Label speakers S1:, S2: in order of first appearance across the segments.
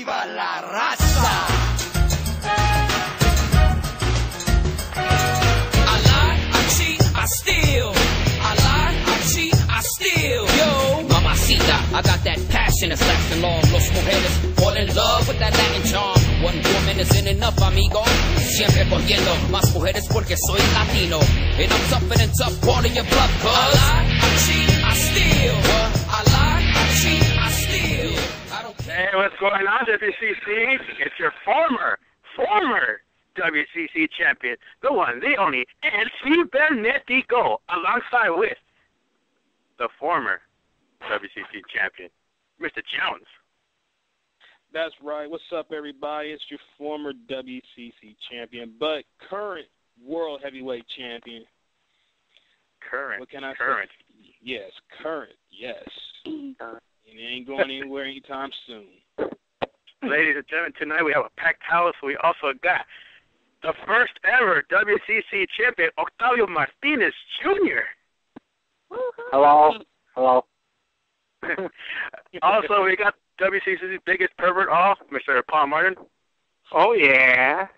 S1: ¡Viva la raza! I lie, I cheat, I steal. I lie, I cheat, I steal. Yo, mamacita, I got that passion that's lasting long. Los mujeres fall in love with that Latin charm. One woman isn't enough, amigo. Siempre cogiendo más mujeres porque soy latino. And I'm tougher than tough, calling your bluff, cuz I lie, I cheat, I steal. I lie, I cheat, I steal. I don't care.
S2: Hey, what's going on, WCC? It's your former WCC champion, the one, the only, EL.CIBERNETICO, alongside with the former WCC champion, Mr. Jones.
S3: That's right. What's up, everybody? It's your former WCC champion, but current World Heavyweight champion.
S2: Current.
S3: What can I
S2: current.
S3: say? Yes, current. Yes. And it ain't going anywhere anytime soon.
S2: Ladies and gentlemen, tonight we have a packed house. We also got the first ever WCC champion, Octavio Martinez Jr.
S4: Hello. Hello.
S2: Also, we got WCC's biggest pervert all, Mr. Paul Martin.
S4: Oh, yeah.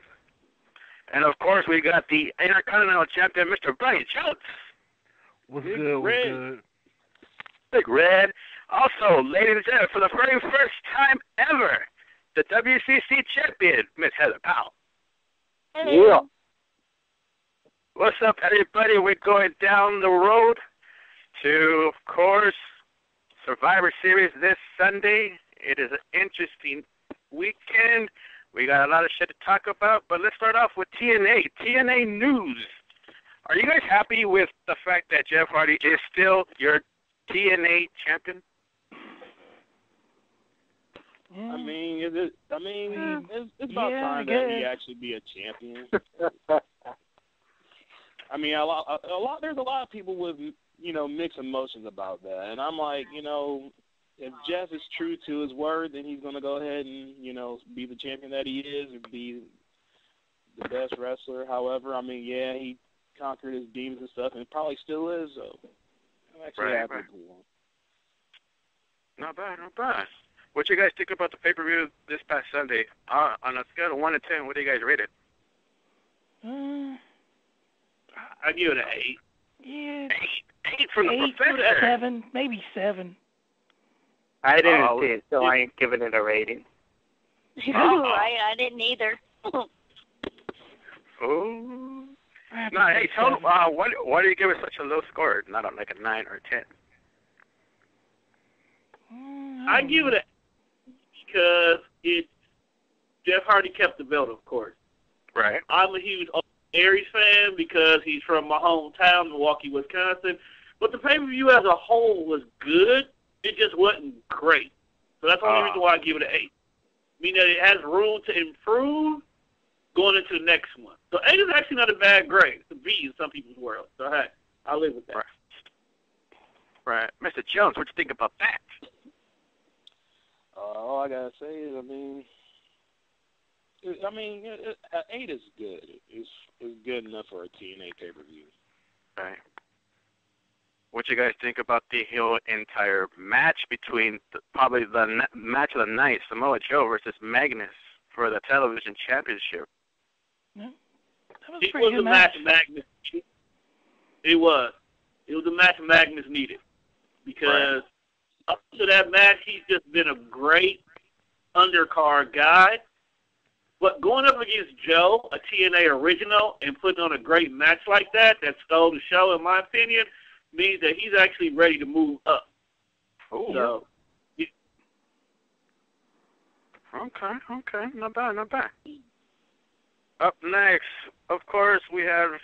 S2: And, of course, we got the Intercontinental Champion, Mr. Brian Jones.
S5: What's
S3: Big
S5: good?
S3: Red.
S5: What's good?
S2: Big Red. Also, ladies and gentlemen, for the very first time ever, the WCC champion, Miss Heather Powell.
S4: Yeah.
S2: What's up, everybody? We're going down the road to, of course, Survivor Series this Sunday. It is an interesting weekend. We got a lot of shit to talk about, but let's start off with TNA. TNA news. Are you guys happy with the fact that Jeff Hardy is still your TNA champion?
S3: I mean, it's about time that he actually be a champion. I mean, there's a lot of people with, mixed emotions about that. And I'm like, if Jeff is true to his word, then he's going to go ahead and, be the champion that he is and be the best wrestler. However, I mean, yeah, he conquered his demons and stuff, and probably still is. So I'm actually happy for him.
S2: Not bad, not bad. What you guys think about the pay-per-view this past Sunday? On a scale of 1 to 10, what do you guys rate it?
S6: I give it an 8.
S7: Yeah.
S2: 8 from the professor.
S7: 7, maybe 7.
S4: I didn't see it, so I ain't giving it a rating.
S8: Right, I didn't either.
S2: Oh. No, hey, tell me, why do you give it such a low score? Not on like a 9 or a 10.
S6: I give it a because Jeff Hardy kept the belt, of course.
S2: Right.
S6: I'm a huge Aries fan because he's from my hometown, Milwaukee, Wisconsin. But the pay-per-view as a whole was good. It just wasn't great. So that's the only reason why I give it an 8. Meaning that it has room to improve going into the next one. So 8 is actually not a bad grade. It's a B in some people's world. So, hey, I'll live with that.
S2: Right. Mr. Jones, what you think about that?
S3: All I gotta say is, 8 is good. It's good enough for a TNA pay-per-view.
S2: Right. What you guys think about the whole entire match between probably the match of the night, Samoa Joe versus Magnus for the television championship?
S7: Yeah, that was a
S6: It
S7: pretty
S6: was
S7: good
S6: a
S7: match.
S6: match Magnus needed. It was. It was a match Magnus needed. Because up to that match, he's just been a great undercard guy. But going up against Joe, a TNA original, and putting on a great match like that stole the show, in my opinion, means that he's actually ready to move up.
S2: Oh.
S6: So,
S2: Okay. Not bad. Up next, of course, we have,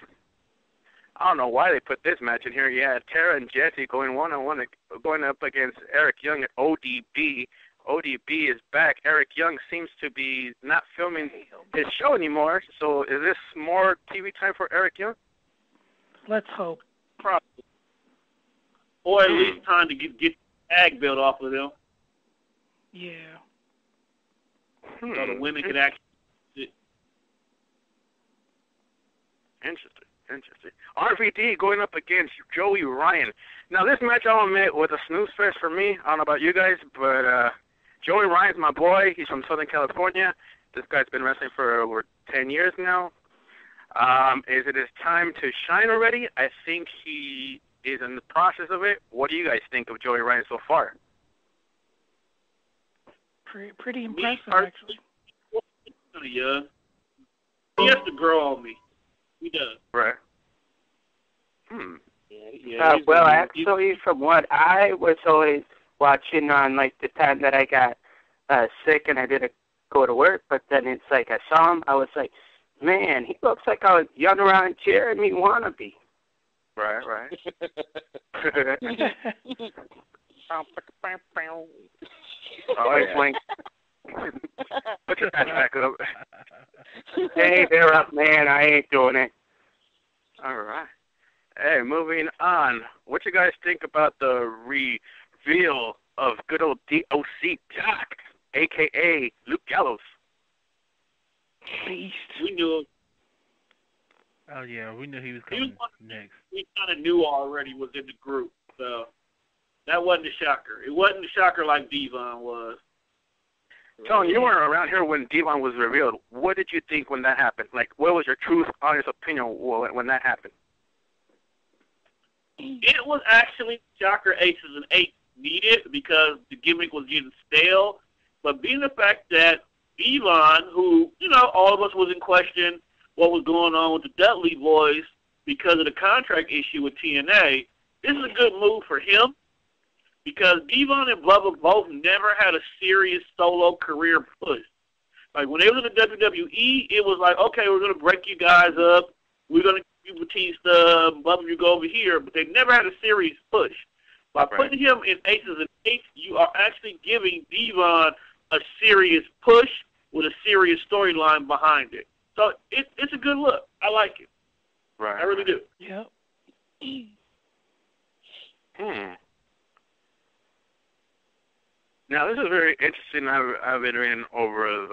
S2: I don't know why they put this match in here. Yeah, Tara and Jesse going one-on-one, going up against Eric Young at ODB. ODB is back. Eric Young seems to be not filming his show anymore. So is this more TV time for Eric Young?
S7: Let's hope.
S6: probably. Or at least time to get the tag belt off of them.
S7: Yeah.
S6: So the women can actually sit.
S2: Interesting. RVD going up against Joey Ryan. Now, this match, I'll admit, was a snooze fest for me. I don't know about you guys, but Joey Ryan's my boy. He's from Southern California. This guy's been wrestling for over 10 years now. Is it his time to shine already? I think he is in the process of it. What do you guys think of Joey Ryan so far?
S7: Pretty impressive, actually.
S6: Yeah. He has to grow on me. He does.
S2: Right.
S4: Well, actually, from what I was always watching on, like, the time that I got sick and I didn't go to work, but then it's like I saw him, I was like, man, he looks like a young around Jeremy wannabe.
S2: Right.
S4: Always like,
S2: put your hands back up.
S4: hey, they're up, man. I ain't doing it.
S2: All right. Hey, moving on. What you guys think about the reveal of good old DOC Jack, a.k.a. Luke Gallows?
S7: Beast.
S6: We knew him.
S5: Oh, yeah, we knew he was coming next.
S6: We kind of knew already was in the group, so that wasn't a shocker. It wasn't a shocker like Devon was.
S2: Tone, you weren't around here when Devon was revealed. What did you think when that happened? Like, what was your truth, honest opinion when that happened?
S6: It was actually shocker aces and eights needed because the gimmick was getting stale. But being the fact that Devon, who, all of us was in question what was going on with the Dudley boys because of the contract issue with TNA, this is a good move for him because Devon and Bubba both never had a serious solo career push. Like, when they was in the WWE, it was like, okay, we're going to break you guys up. We're going to give you Batista, Bubba, you go over here. But they never had a serious push. By putting him in aces and eights, you are actually giving Devon a serious push with a serious storyline behind it. So it's a good look. I like it.
S2: Right.
S6: I really do.
S7: Yep.
S2: Now, this is very interesting. I've been reading over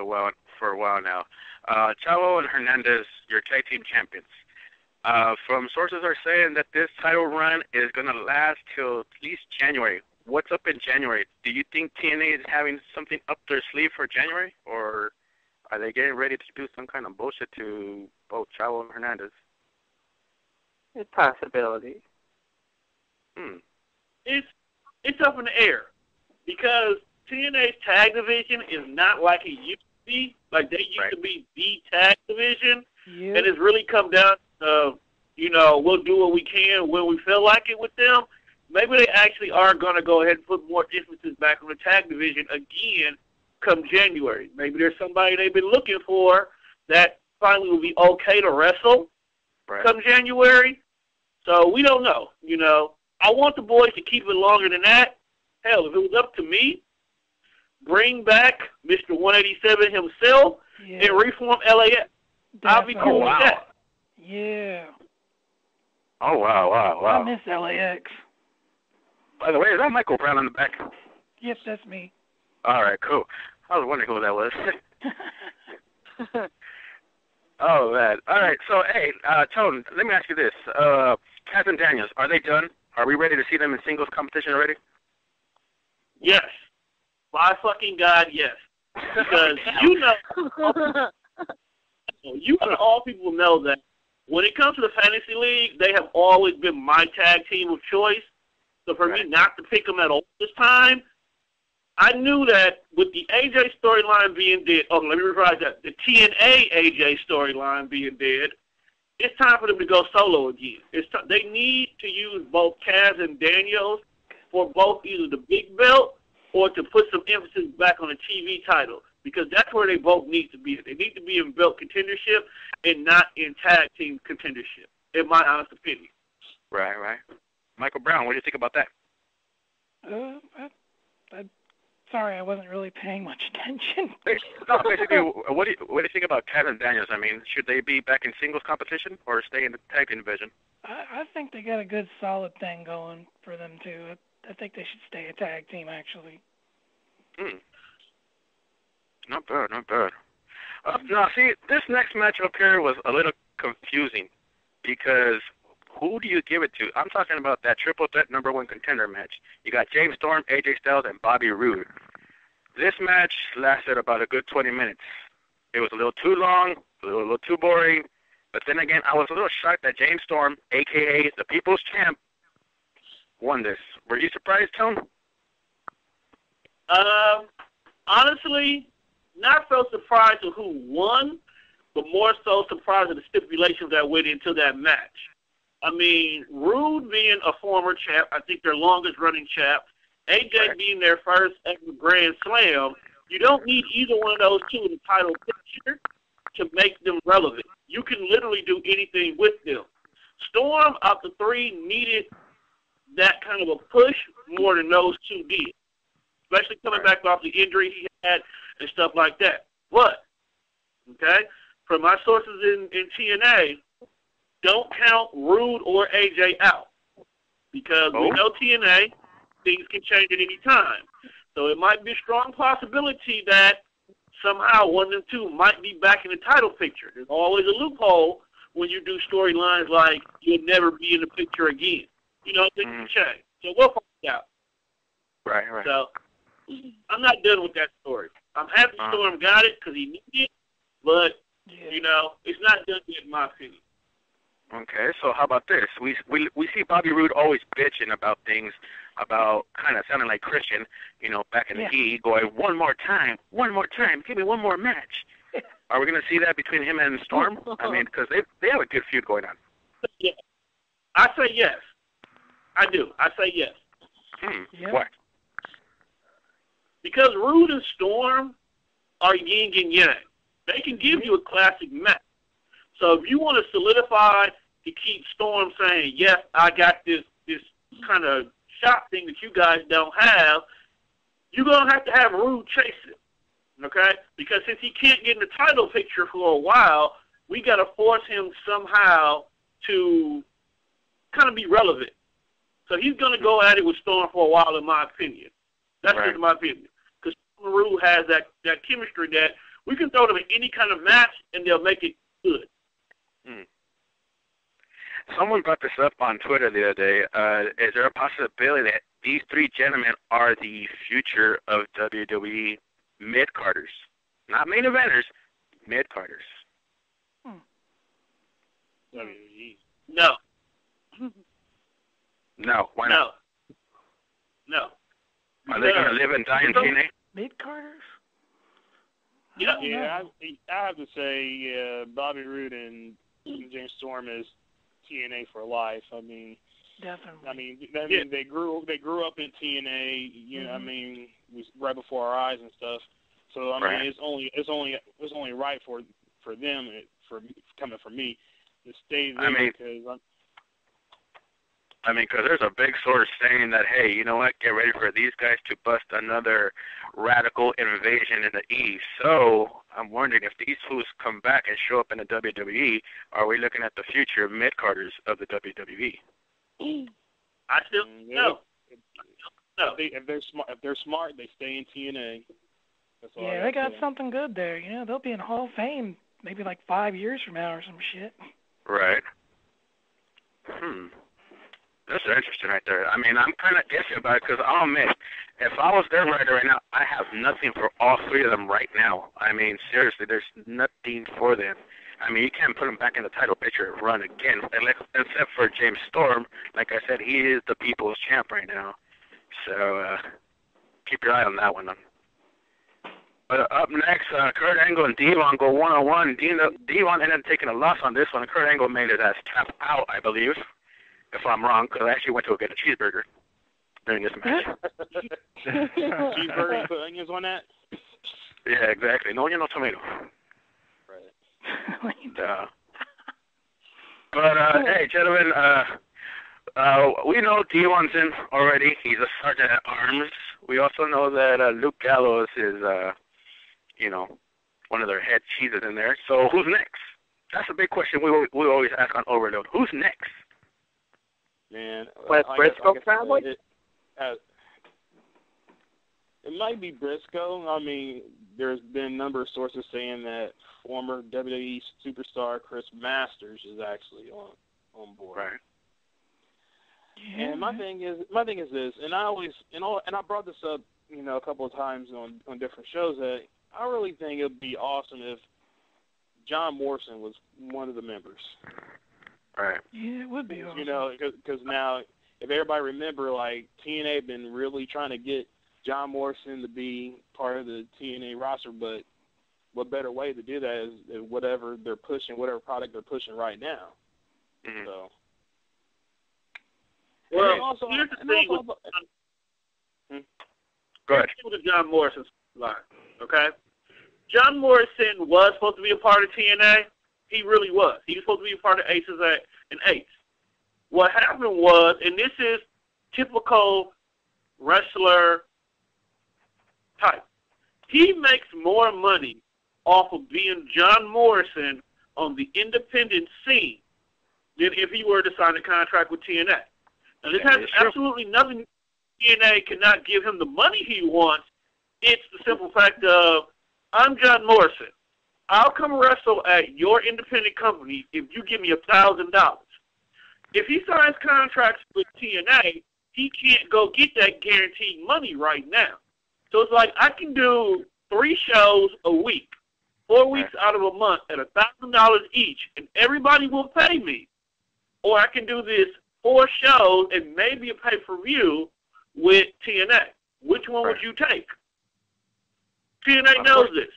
S2: for a while now. Chavo and Hernandez, your tag team champions. From sources are saying that this title run is going to last till at least January. What's up in January? Do you think TNA is having something up their sleeve for January, or are they getting ready to do some kind of bullshit to both Chavo and Hernandez?
S4: It's a possibility.
S6: It's up in the air because TNA's tag division is not like it used to be. Like, they used to be the tag division, and it's really come down to, we'll do what we can when we feel like it with them. Maybe they actually are going to go ahead and put more emphasis back on the tag division again come January. Maybe there's somebody they've been looking for that finally will be okay to wrestle come January. So we don't know. I want the boys to keep it longer than that. Hell, if it was up to me, bring back Mr. 187 himself and reform LAX. I'll be cool with that.
S7: Yeah.
S2: Oh, wow.
S7: I miss LAX.
S2: By the way, is that Michael Brown on the back?
S7: Yes, that's me.
S2: All right, cool. I was wondering who that was. Oh, man. All right, so, hey, Tone, let me ask you this. Kaz and Daniels, are they done? Are we ready to see them in singles competition already?
S6: Yes. By fucking God, yes. Because all people know that when it comes to the Fantasy League, they have always been my tag team of choice. So for me not to pick them at all this time, I knew that with the AJ storyline being dead, let me rephrase that, the TNA AJ storyline being dead, it's time for them to go solo again. They need to use both Kaz and Daniels for both either the big belt or to put some emphasis back on the TV title because that's where they both need to be. They need to be in belt contendership and not in tag team contendership, in my honest opinion.
S2: Right. Michael Brown, what do you think about that?
S7: Sorry, I wasn't really paying much attention.
S2: No, basically, what do you think about Kaz and Daniels? I mean, should they be back in singles competition or stay in the tag team division?
S7: I think they got a good, solid thing going for them, too. I think they should stay a tag team, actually.
S2: Not bad. Now, see, this next match up here was a little confusing because who do you give it to? I'm talking about that triple threat #1 contender match. You got James Storm, AJ Styles, and Bobby Roode. This match lasted about a good 20 minutes. It was a little too long, a little too boring. But then again, I was a little shocked that James Storm, a.k.a. the People's Champ, won this. Were you surprised, Tone?
S6: Honestly, not so surprised at who won, but more so surprised at the stipulations that went into that match. I mean, Rude being a former champ, I think their longest-running champ, AJ being their first ever Grand Slam, you don't need either one of those two in the title picture to make them relevant. You can literally do anything with them. Storm, out the three, needed that kind of a push more than those two did, especially coming back off the injury he had and stuff like that. But, okay, from my sources in TNA, don't count Rude or AJ out because we know TNA, things can change at any time. So it might be a strong possibility that somehow one of them two might be back in the title picture. There's always a loophole when you do storylines like you'll never be in the picture again. You know, things can change. So we'll find out.
S2: Right.
S6: So I'm not done with that story. I'm happy Storm got it because he needed it, but, you know, it's not done yet in my opinion.
S2: Okay, so how about this? We see Bobby Roode always bitching about things, about kind of sounding like Christian, you know, back in the E, going, one more time, give me one more match. Are we going to see that between him and Storm? I mean, because they have a good feud going on.
S6: Yeah. I say yes. I do. I say yes.
S2: Why?
S6: Because Roode and Storm are yin and yang. They can give you a classic match. So if you want to solidify to keep Storm saying, yes, I got this kind of shot thing that you guys don't have, you're going to have Roode chase it, okay? Because since he can't get in the title picture for a while, we got to force him somehow to kind of be relevant. So he's going to go at it with Storm for a while, in my opinion. That's just my opinion. Because Roode has that chemistry that we can throw them in any kind of match, and they'll make it good.
S2: Someone brought this up on Twitter the other day. Is there a possibility that these three gentlemen are the future of WWE mid-carders? Not main eventers, mid-carders.
S6: No.
S2: No, why not?
S6: No.
S2: Are they going to live and die in TNA?
S7: Mid-carders?
S3: Yeah, I have to say, Bobby Roode and James Storm is TNA for life. I mean,
S7: definitely.
S3: They grew up in TNA. You know, I mean, was right before our eyes and stuff. So I mean, it's only right for them, for coming from me, to stay there because.
S2: I mean, because there's a big source saying that, hey, you know what, get ready for these guys to bust another radical invasion in the East. So I'm wondering if these fools come back and show up in the WWE, are we looking at the future mid-carders of the WWE?
S6: I still no.
S3: If they're smart, they stay in TNA. That's all
S7: they got something good there. You know, they'll be in Hall of Fame maybe like 5 years from now or some shit.
S2: Right. That's interesting right there. I mean, I'm kind of iffy about it because I'll admit, if I was their writer right now, I have nothing for all three of them right now. I mean, seriously, there's nothing for them. I mean, you can't put them back in the title picture and run again, except for James Storm. Like I said, he is the people's champ right now. So keep your eye on that one. But up next, Kurt Angle and Devon go one-on-one. Devon ended up taking a loss on this one. Kurt Angle made his ass tap out, I believe. If I'm wrong, because I actually went to go get a cheeseburger during this match.
S3: Cheeseburger and put onions on that?
S2: Yeah, exactly. No onion, no tomato.
S3: Right.
S2: But, hey, gentlemen, we know Devon's in already. He's a sergeant at arms. We also know that Luke Gallows is, you know, one of their head cheeses in there. So who's next? That's a big question we always ask on Overload. Who's next?
S3: Man,
S4: Briscoe family?
S3: It might be Briscoe. I mean, there's been a number of sources saying that former WWE superstar Chris Masters is actually on board.
S2: Right.
S3: And my thing is this, and I brought this up a couple of times on different shows that I really think it would be awesome if John Morrison was one of the members.
S2: Right.
S7: Yeah, it would be awesome.
S3: Because now, if everybody remember, like, TNA been really trying to get John Morrison to be part of the TNA roster, but what better way to do that is whatever they're pushing, whatever product they're pushing right now.
S2: Mm-hmm.
S3: So.
S6: Well,
S3: also,
S6: here's the thing with
S2: Go ahead.
S6: the John Morrison line, okay? John Morrison was supposed to be a part of TNA. He really was. He was supposed to be a part of Aces and Eights. What happened was, and this is typical wrestler type, he makes more money off of being John Morrison on the independent scene than if he were to sign a contract with TNA. Now, this has absolutely nothing. TNA cannot give him the money he wants. It's the simple fact of, I'm John Morrison. I'll come wrestle at your independent company if you give me $1,000. If he signs contracts with TNA, he can't go get that guaranteed money right now. So it's like I can do 3 shows a week, 4 weeks out of a month at $1,000 each, and everybody will pay me. Or I can do this 4 shows and maybe a pay-per-view with TNA. Which one would you take? TNA knows this.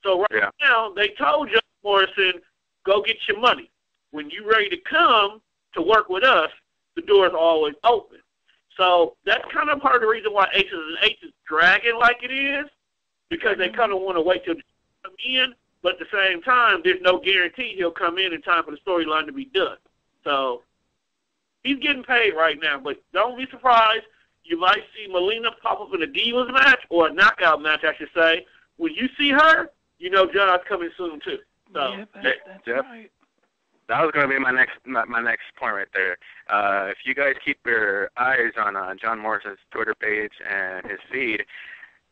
S6: So right now, they told John Morrison, go get your money. When you're ready to come to work with us, the door is always open. So that's kind of part of the reason why Aces and Eights is dragging like it is, because they kind of want to wait till he come in, but at the same time, there's no guarantee he'll come in time for the storyline to be done. So he's getting paid right now, but don't be surprised. You might see Melina pop up in a Divas match, or a knockout match, I should say. When you see her, you know John's coming soon, too. So,
S7: that's right.
S2: That was going to be my next point right there. If you guys keep your eyes on John Morrison's Twitter page and his feed,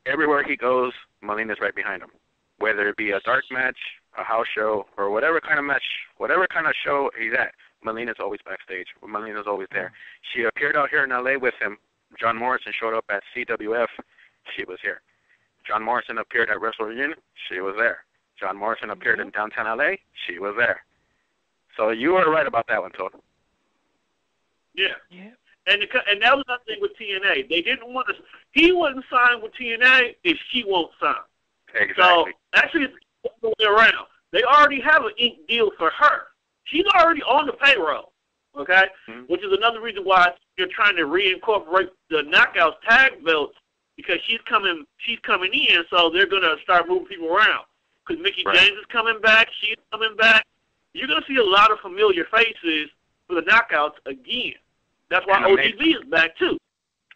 S2: everywhere he goes, Melina's right behind him. Whether it be a dark match, a house show, or whatever kind of match, whatever kind of show he's at, Melina's always backstage. Melina's always there. She appeared out here in L.A. with him. John Morrison showed up at CWF. She was here. John Morrison appeared at Wrestle Reunion. She was there. John Morrison appeared in downtown L.A. She was there. So you were right about that one, Todd.
S6: Yeah. And that was another thing with TNA. They didn't want to. He wouldn't sign with TNA if she won't sign.
S2: Exactly.
S6: So actually, it's the way around. They already have an ink deal for her. She's already on the payroll. Okay, which is another reason why you're trying to reincorporate the Knockouts tag belts, because she's coming in, so they're gonna start moving people around. Because Mickie James is coming back, she's coming back. You're gonna see a lot of familiar faces for the Knockouts again. That's why ODB is back too.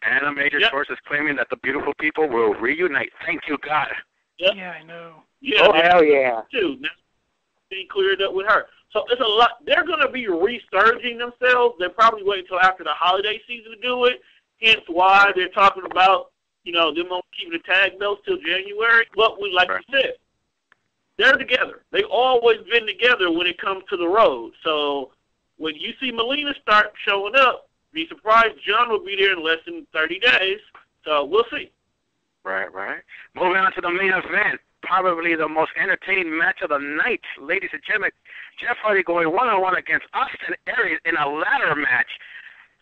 S2: And a major source is claiming that the beautiful people will reunite. Thank you, God.
S6: Yep.
S7: Yeah, I know.
S6: Yeah,
S4: oh, hell yeah.
S6: Too. Now, being cleared up with her. So it's a lot. They're going to be resurging themselves. They're probably waiting until after the holiday season to do it. Hence why they're talking about, them on keeping the tag belts till January. But we, like you said, they're together. They've always been together when it comes to the road. So when you see Melina start showing up, be surprised John will be there in less than 30 days. So we'll see.
S2: Right. Moving on to the main event. Probably the most entertaining match of the night, ladies and gentlemen. Jeff Hardy going one-on-one against Austin Aries in a ladder match.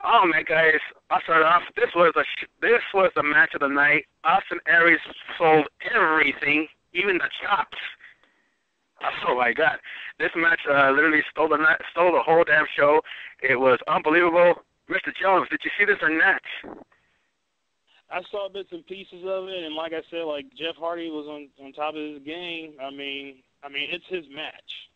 S2: Oh man, guys! I'll start off. This was the match of the night. Austin Aries sold everything, even the chops. Oh my God! This match literally stole the whole damn show. It was unbelievable. Mr. Jones, did you see this or not?
S3: I saw bits and pieces of it, and like I said, Jeff Hardy was on top of his game. I mean, it's his match.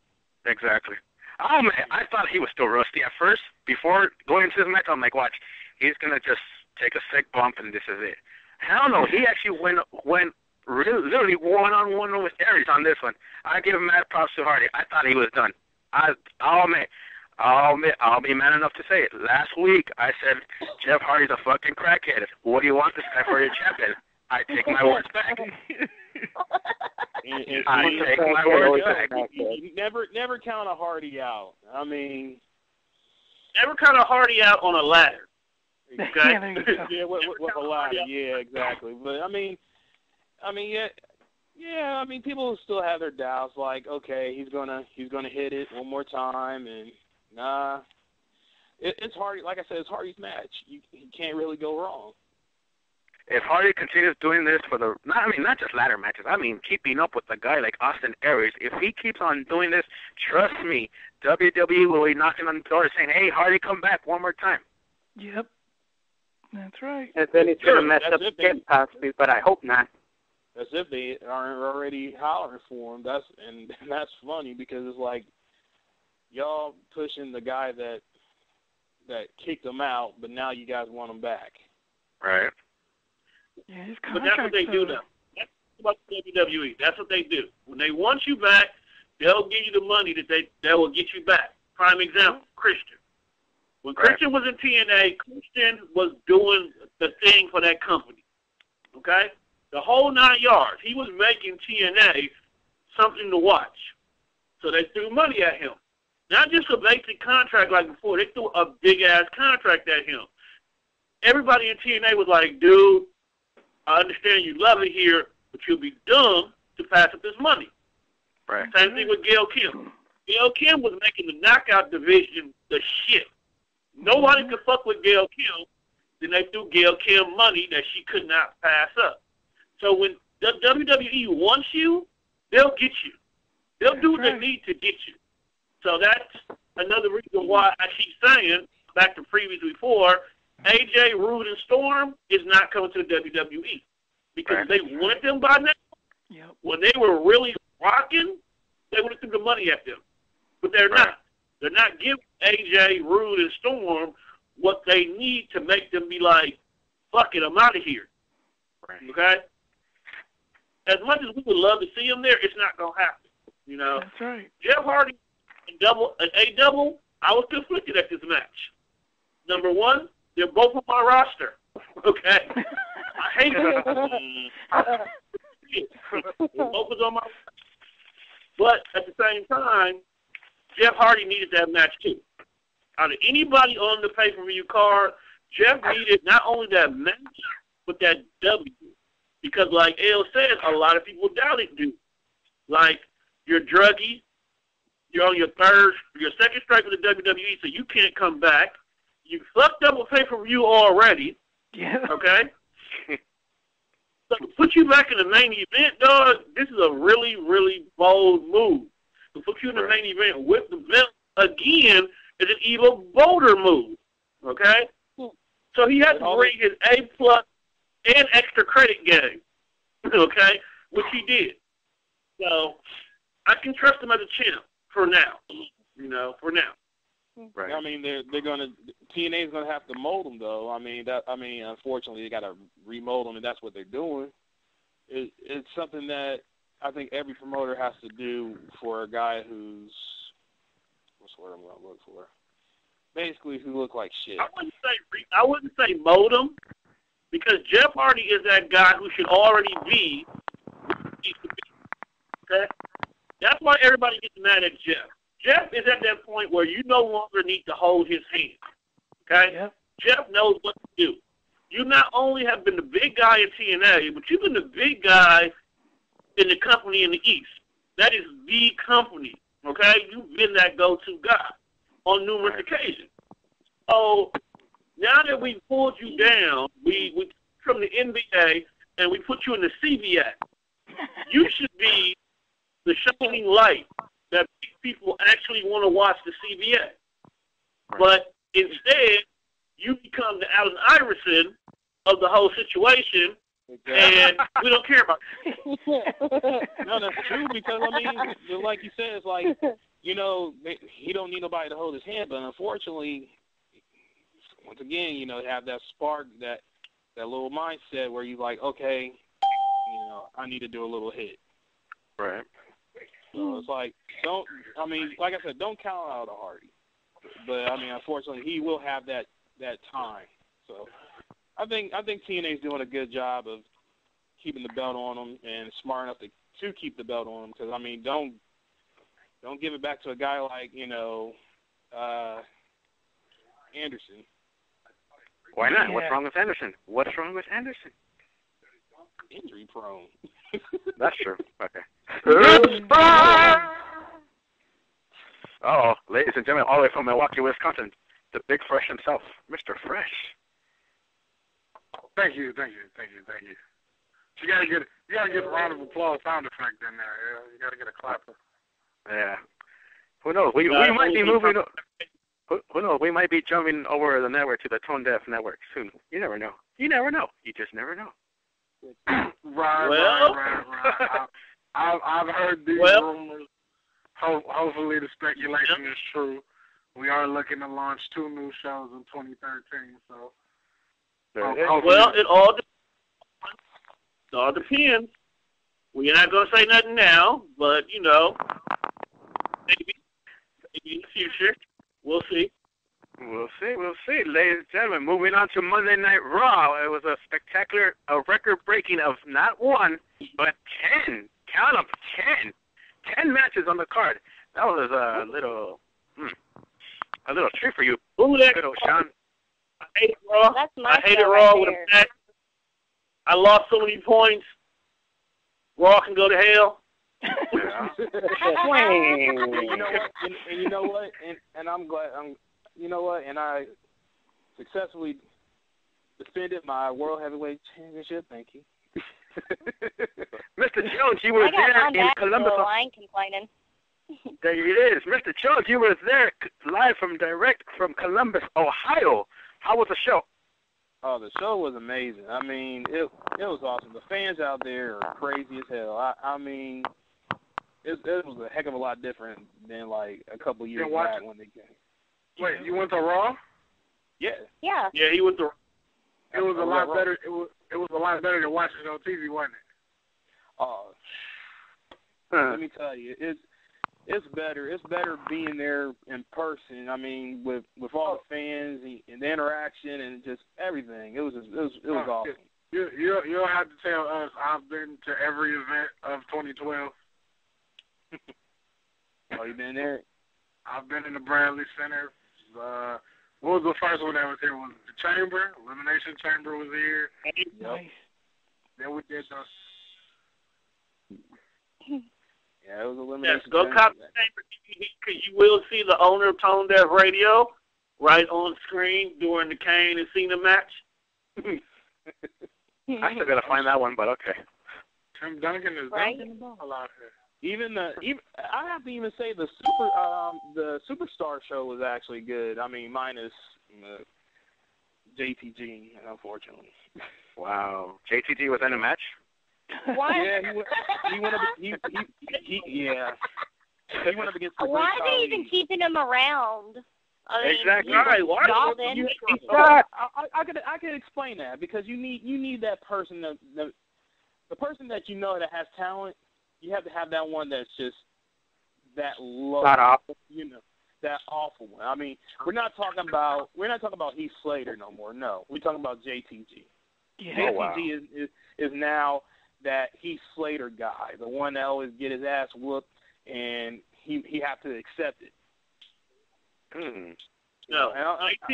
S2: Exactly. Oh man, I thought he was still rusty at first. Before going into his match, I'm like, watch, he's gonna just take a sick bump, and this is it. Hell no, he actually went literally one-on-one with Aries on this one. I give him mad props to Hardy. I thought he was done. I'll be man enough to say it. Last week, I said, Jeff Hardy's a fucking crackhead. What do you want this guy for your champion? I take my words back. I take my words back.
S3: You never count a Hardy out. I mean,
S6: never count a Hardy out on a ladder.
S2: Okay.
S3: Yeah, with a ladder. Yeah, exactly. But I mean, yeah. I mean, people still have their doubts. Like, okay, he's gonna hit it one more time, and nah. It's Hardy. Like I said, it's Hardy's match. He can't really go wrong.
S2: If Hardy continues doing this for not just ladder matches, I mean keeping up with a guy like Austin Aries, if he keeps on doing this, trust me, WWE will be knocking on the door saying, hey, Hardy, come back one more time.
S7: Yep. That's right.
S4: And then he's going to mess up again, possibly, but I hope not.
S3: That's if they aren't already hollering for him. That's funny because it's like y'all pushing the guy that kicked him out, but now you guys want him back.
S2: Right.
S7: Yeah, his
S6: But that's what they do now. That's about WWE. That's what they do. When they want you back, they'll give you the money that will get you back. Prime example, Christian. When Christian was in TNA, Christian was doing the thing for that company. Okay? The whole 9 yards. He was making TNA something to watch. So they threw money at him. Not just a basic contract like before. They threw a big-ass contract at him. Everybody in TNA was like, dude, I understand you love it here, but you'll be dumb to pass up this money.
S2: Right.
S6: Same thing with Gail Kim. Gail Kim was making the knockout division the shit. Nobody could fuck with Gail Kim. Then they threw Gail Kim money that she could not pass up. So when the WWE wants you, they'll get you. They'll do what they need to get you. So that's another reason why I keep saying, back to previous before, AJ, Rude, and Storm is not coming to the WWE. Because they wanted them by now.
S7: Yep.
S6: When they were really rocking, they would have threw the money at them. But they're not. They're not giving AJ, Rude, and Storm what they need to make them be like, fuck it, I'm out of here.
S2: Right.
S6: Okay? As much as we would love to see them there, it's not going to happen. You know?
S7: That's right.
S6: Jeff Hardy and A-Double, I was conflicted at this match. Number one, they're both on my roster. Okay? I hate them. Both is on my roster. But at the same time, Jeff Hardy needed that match too. Out of anybody on the pay-per-view card, Jeff needed not only that match, but that W. Because like El said, a lot of people doubt it, dude. Like, you're druggy, you're on your second strike with the WWE, so you can't come back. You fucked up a pay-per-view already.
S7: Yeah. Okay?
S6: So to put you back in the main event, dog, this is a really, really bold move. To put you in the main event with the belt again is an even bolder move. Okay? So he has to bring his A+ and extra credit game. Okay? Which he did. So I can trust him as a champ for now. You know, for now.
S3: Right. I mean, they're gonna TNA is gonna have to mold them though. I mean, unfortunately, they gotta remold them, and that's what they're doing. It's something that I think every promoter has to do for a guy who's what's the word I'm gonna look for? Basically, who look like shit.
S6: I wouldn't say mold them, because Jeff Hardy is that guy who should already be who he needs to be. Okay, that's why everybody gets mad at Jeff. Jeff is at that point where you no longer need to hold his hand. Okay?
S7: Yep.
S6: Jeff knows what to do. You not only have been the big guy in TNA, but you've been the big guy in the company in the East. That is the company. Okay? You've been that go-to guy on numerous occasions. So now that we pulled you down, we from the NBA and we put you in the CBA, you should be the shining light that people actually want to watch the CBA. Right. But instead, you become the Allen Iverson of the whole situation, and we don't care about it.
S3: No, that's true, because, I mean, like you said, it's like, you know, he don't need nobody to hold his hand, but unfortunately, once again, you know, have that spark, that little mindset where you're like, okay, you know, I need to do a little hit.
S2: Right.
S3: So it's like, like I said, don't count out a Hardy. But I mean, unfortunately, he will have that time. So I think TNA's doing a good job of keeping the belt on him and smart enough to keep the belt on him. Because I mean, don't give it back to a guy like, you know, Anderson.
S2: Why not?
S7: Yeah.
S2: What's wrong with Anderson? What's wrong with Anderson?
S3: Injury prone.
S2: That's true. Okay. Oh, ladies and gentlemen, all the way from Milwaukee, Wisconsin, the Big Fresh himself, Mr. Fresh.
S9: Thank you. You gotta get a round of applause sound effect in there. Yeah? You gotta get a clapper.
S2: Yeah. Who knows? We might be moving. Who knows? We might be jumping over the network to the Tone Deaf network soon. You never know. You just never know.
S9: Right. I've heard these rumors. Hopefully the speculation is true. We are looking to launch 2 new shows in 2013. So.
S6: It all depends. We're not going to say nothing now, but, maybe in the future, we'll see.
S2: We'll see. Ladies and gentlemen, moving on to Monday Night Raw. It was a spectacular, record-breaking of not 1, but 10. Count them, 10. 10 matches on the card. That was a little treat for you. Little Sean.
S6: I hated Raw.
S8: That's my
S6: I hated
S8: show
S6: Raw
S8: right
S6: with
S8: there.
S6: a match. I lost so many points. Raw can go to hell.
S2: Yeah.
S3: You know what? And I'm glad. You know what? And I successfully defended my World Heavyweight Championship. Thank you.
S2: Mr. Jones, you were there in Columbus.
S8: So I ain't complaining.
S2: There it is. Mr. Jones, you were there live direct from Columbus, Ohio. How was the show?
S3: Oh, the show was amazing. I mean, it was awesome. The fans out there are crazy as hell. I mean, it was a heck of a lot different than like a couple years back when they came.
S9: Wait, you went to Raw?
S3: Yeah.
S8: Yeah.
S6: Yeah, he went to.
S9: It was a lot better. It was a lot better than watching it on TV, wasn't it?
S3: Oh, let me tell you, it's better. It's better being there in person. I mean, with all the fans and the interaction and just everything. It was awesome.
S9: You'll have to tell us. I've been to every event of 2012.
S3: Oh, you been there?
S9: I've been in the Bradley Center. What was the first one that was here? Was the Chamber? Elimination Chamber was here.
S7: Nice.
S9: Then we did the.
S3: Yeah, it was Elimination
S6: Yes, go
S3: Chamber.
S6: copy the Chamber. You will see the owner of Tone Deaf Radio right on screen during the Kane and Cena match.
S2: I still gotta find that one, but okay.
S9: Tim Duncan is dunking the ball out here.
S3: Even I have to even say the Superstar show was actually good. I mean, minus JTG, unfortunately.
S2: Wow, JTG was in a match.
S8: What?
S3: Yeah, he went up. He went up against.
S8: Why are they even keeping him around? I mean,
S2: Exactly.
S8: he was
S6: Right, why?
S8: called in.
S3: I could explain that because you need that person, the person that you know that has talent. You have to have that one that's just that low.
S4: Not awful.
S3: You know, that awful one. I mean, we're not talking about Heath Slater no more. No, we're talking about JTG.
S7: Yeah.
S3: JTG is now that Heath Slater guy, the one that always get his ass whooped, and he have to accept it.
S6: No,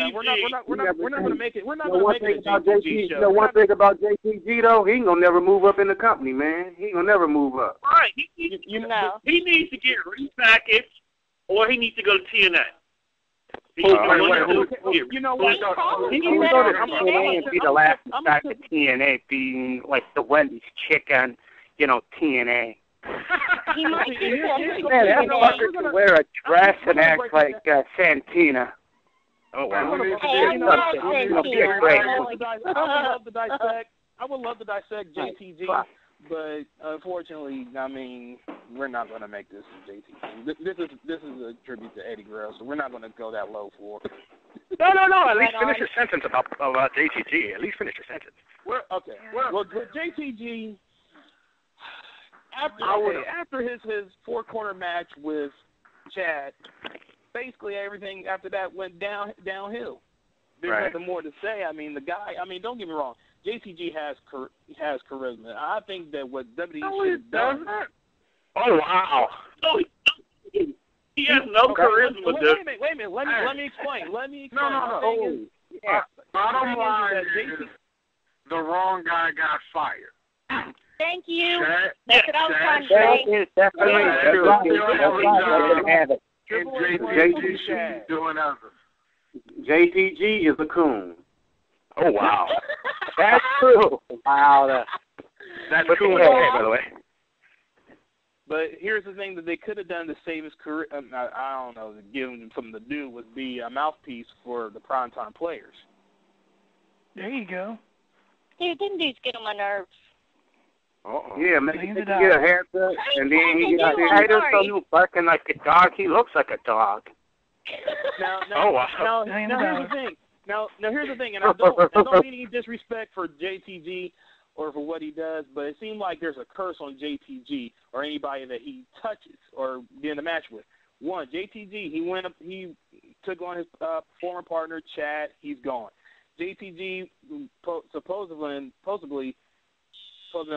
S3: we're not going to make it. We're not going to make it a JTG show.
S4: You know one thing about JTG though, he ain't gonna never move up in the company, man. He ain't gonna never move up.
S6: Right. He needs to get repackaged, or he needs to go to TNA.
S3: You know what?
S4: He can go to TNA and be the last back to TNA, being like the Wendy's chick on, TNA.
S8: He might do
S4: Man, that fucker can wear a dress and act like Santina.
S2: Oh wow.
S3: I would love to dissect JTG, but unfortunately, I mean, we're not going to make this JTG. This is a tribute to Eddie Guerrero, so we're not going to go that low for it.
S2: No. At least finish your sentence about JTG. At least finish your sentence.
S3: Okay. Well, JTG, after his four-corner match with Chad, basically everything after that went downhill. There's nothing more to say. I mean, the guy. I mean, don't get me wrong. JTG has charisma. I think that what WWE should have done.
S2: Oh wow!
S6: No, he has no charisma.
S3: Wait a minute. Let me explain.
S9: No. Bottom line is the wrong guy got fired.
S8: Thank you.
S9: Shaq,
S8: That's what I was trying to
S4: That
S8: say.
S4: is definitely true.
S9: And JTG doing others.
S10: JTG is a coon.
S2: Oh, wow.
S4: That's true.
S10: Wow.
S2: That's cool, by the way.
S3: But here's the thing that they could have done to save his career. I don't know, to give him something to do would be a mouthpiece for the primetime players.
S7: There you go.
S8: Dude, them dudes get on my nerves.
S10: Yeah, man, he get a haircut, and then he get out there.
S4: I don't know you barking like a dog. He looks like a dog.
S3: Now,
S2: wow.
S3: Now here's the thing. Now here's the thing, and I don't mean any disrespect for JTG or for what he does, but it seems like there's a curse on JTG or anybody that he touches or get in a match with. One, JTG, he took on his former partner Chad. He's gone. JTG supposedly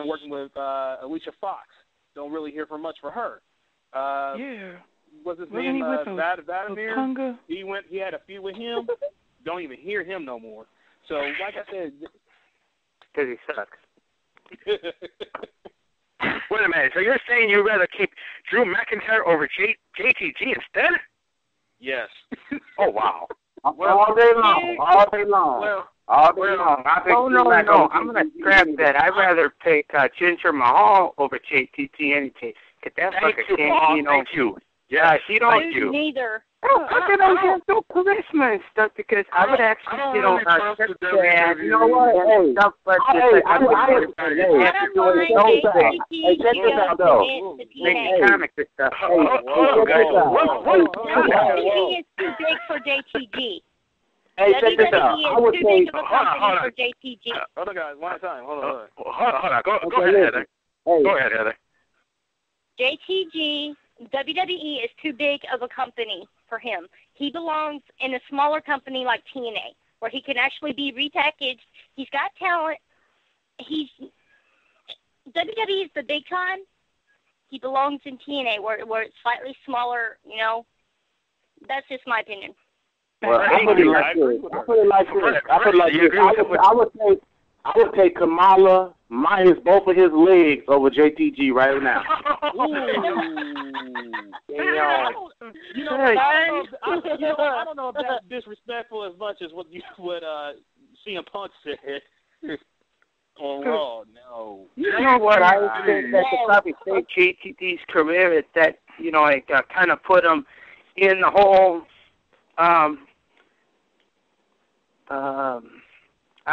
S3: working with Alicia Fox. Don't really hear from much for her.
S7: Yeah.
S3: What's his
S7: Wasn't
S3: name?
S7: he with
S3: Vladimir.
S7: Otunga?
S3: He had a feud with him. Don't even hear him no more. So, like I said,
S4: Because he sucks.
S2: Wait a minute. So you're saying you'd rather keep Drew McIntyre over JTG instead?
S3: yes.
S2: Oh, wow.
S10: All day long. All day long. All day long. I think
S4: No. I'm going to scrap that. I'd rather pick Ginger Mahal over JTG any day. Get that
S2: Thank
S4: fucker
S2: you,
S4: can't,
S2: Paul.
S4: you know.
S2: Thank you. Yeah,
S4: He don't
S2: thank you.
S8: Neither.
S4: Look at him have no charisma and stuff because I would actually, you know,
S9: trust the
S4: Chad,
S9: WWE.
S10: You know what? Hey,
S4: stuff, but
S10: I don't mind
S8: JTG
S10: Hey, check this out, though.
S4: making comics and stuff.
S2: Hold on, guys.
S8: WWE is too big for JTG.
S10: Hey, check this out.
S8: WWE
S10: I would
S8: is too
S10: say,
S8: big of a company for JTG.
S3: Hold on, guys. One time. Hold on.
S2: Hold on. Go
S10: Okay,
S2: ahead,
S10: listen.
S2: Heather.
S10: hey,
S2: Go ahead, Heather.
S8: JTG, WWE is too big of a company for him. He belongs in a smaller company like TNA, where he can actually be repackaged. He's got talent. WWE is the big time. He belongs in TNA, where it's slightly smaller, you know. That's just my opinion.
S10: well, I put it like this. I would take Kamala minus both of his legs over JTG right now.
S3: I don't know if that's disrespectful as much as what CM Punk said on Raw. No.
S4: You know what I think that could probably save JTG's career is that, you know, like kind of put him in the whole, I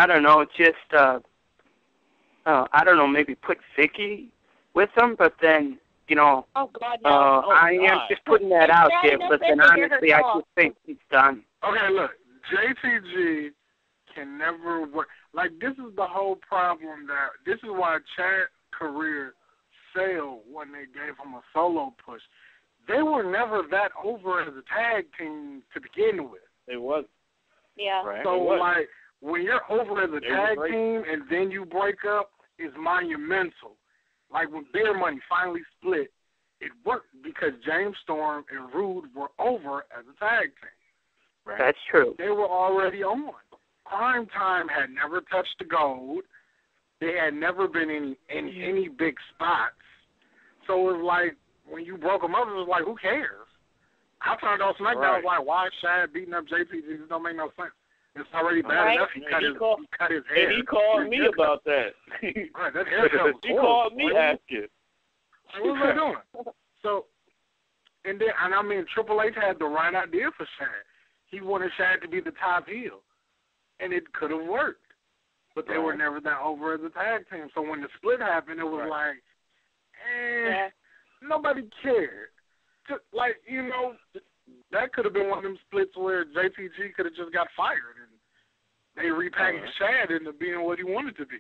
S4: don't know, just, I don't know, maybe put Vicky with him, but then, you know,
S8: Oh, God, no.
S4: I am just putting that out there, but then honestly, I just think he's done.
S9: Okay, look, JTG can never work. Like, this is the whole problem this is why Chad's career failed when they gave him a solo push. They were never that over as a tag team to begin with.
S3: It was.
S8: Yeah.
S3: Right.
S9: So, like, when you're over as a tag team and then you break up, it's monumental. Like, when Beer Money finally split, it worked because James Storm and Rude were over as a tag team.
S4: Right. That's true.
S9: They were already on. Prime Time had never touched the gold. They had never been in any big spots. So it was like, when you broke them up, it was like, who cares? I turned on SmackDown, I was like, why is Shad beating up JTG? This don't make no sense. It's already bad enough. He cut his head.
S3: And he called me about that.
S9: Right, that haircut was
S3: He called me asking.
S9: What was I doing? So, and I mean, Triple H had the right idea for Shad. He wanted Shad to be the top heel, and it could have worked. But they were never that over as a tag team. So when the split happened, it was like, nobody cared. Just, like, you know, that could have been one of them splits where JTG could have just got fired and they repackaged Shad into being what he wanted to be.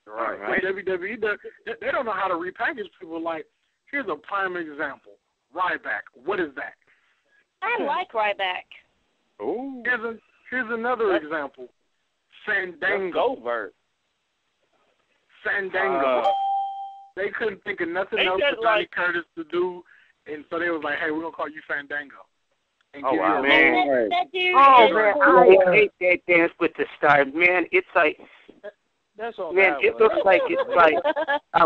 S2: Right.
S9: But WWE, they don't know how to repackage people. Like, here's a prime example. Ryback. What is that?
S8: I like Ryback.
S2: Ooh.
S9: Here's another example. Fandango. Fandango. They couldn't think of nothing else for Johnny Curtis to do, and so they was like, hey, we're going to call you Fandango. and
S10: Oh,
S9: give
S10: wow.
S9: you a
S10: Man.
S9: role.
S8: That dude
S4: Oh
S8: is
S4: man,
S8: cool.
S4: I hate that dance with the stars, man. It's like,
S3: That's all.
S4: man,
S3: that
S4: it
S3: was.
S4: looks like it's like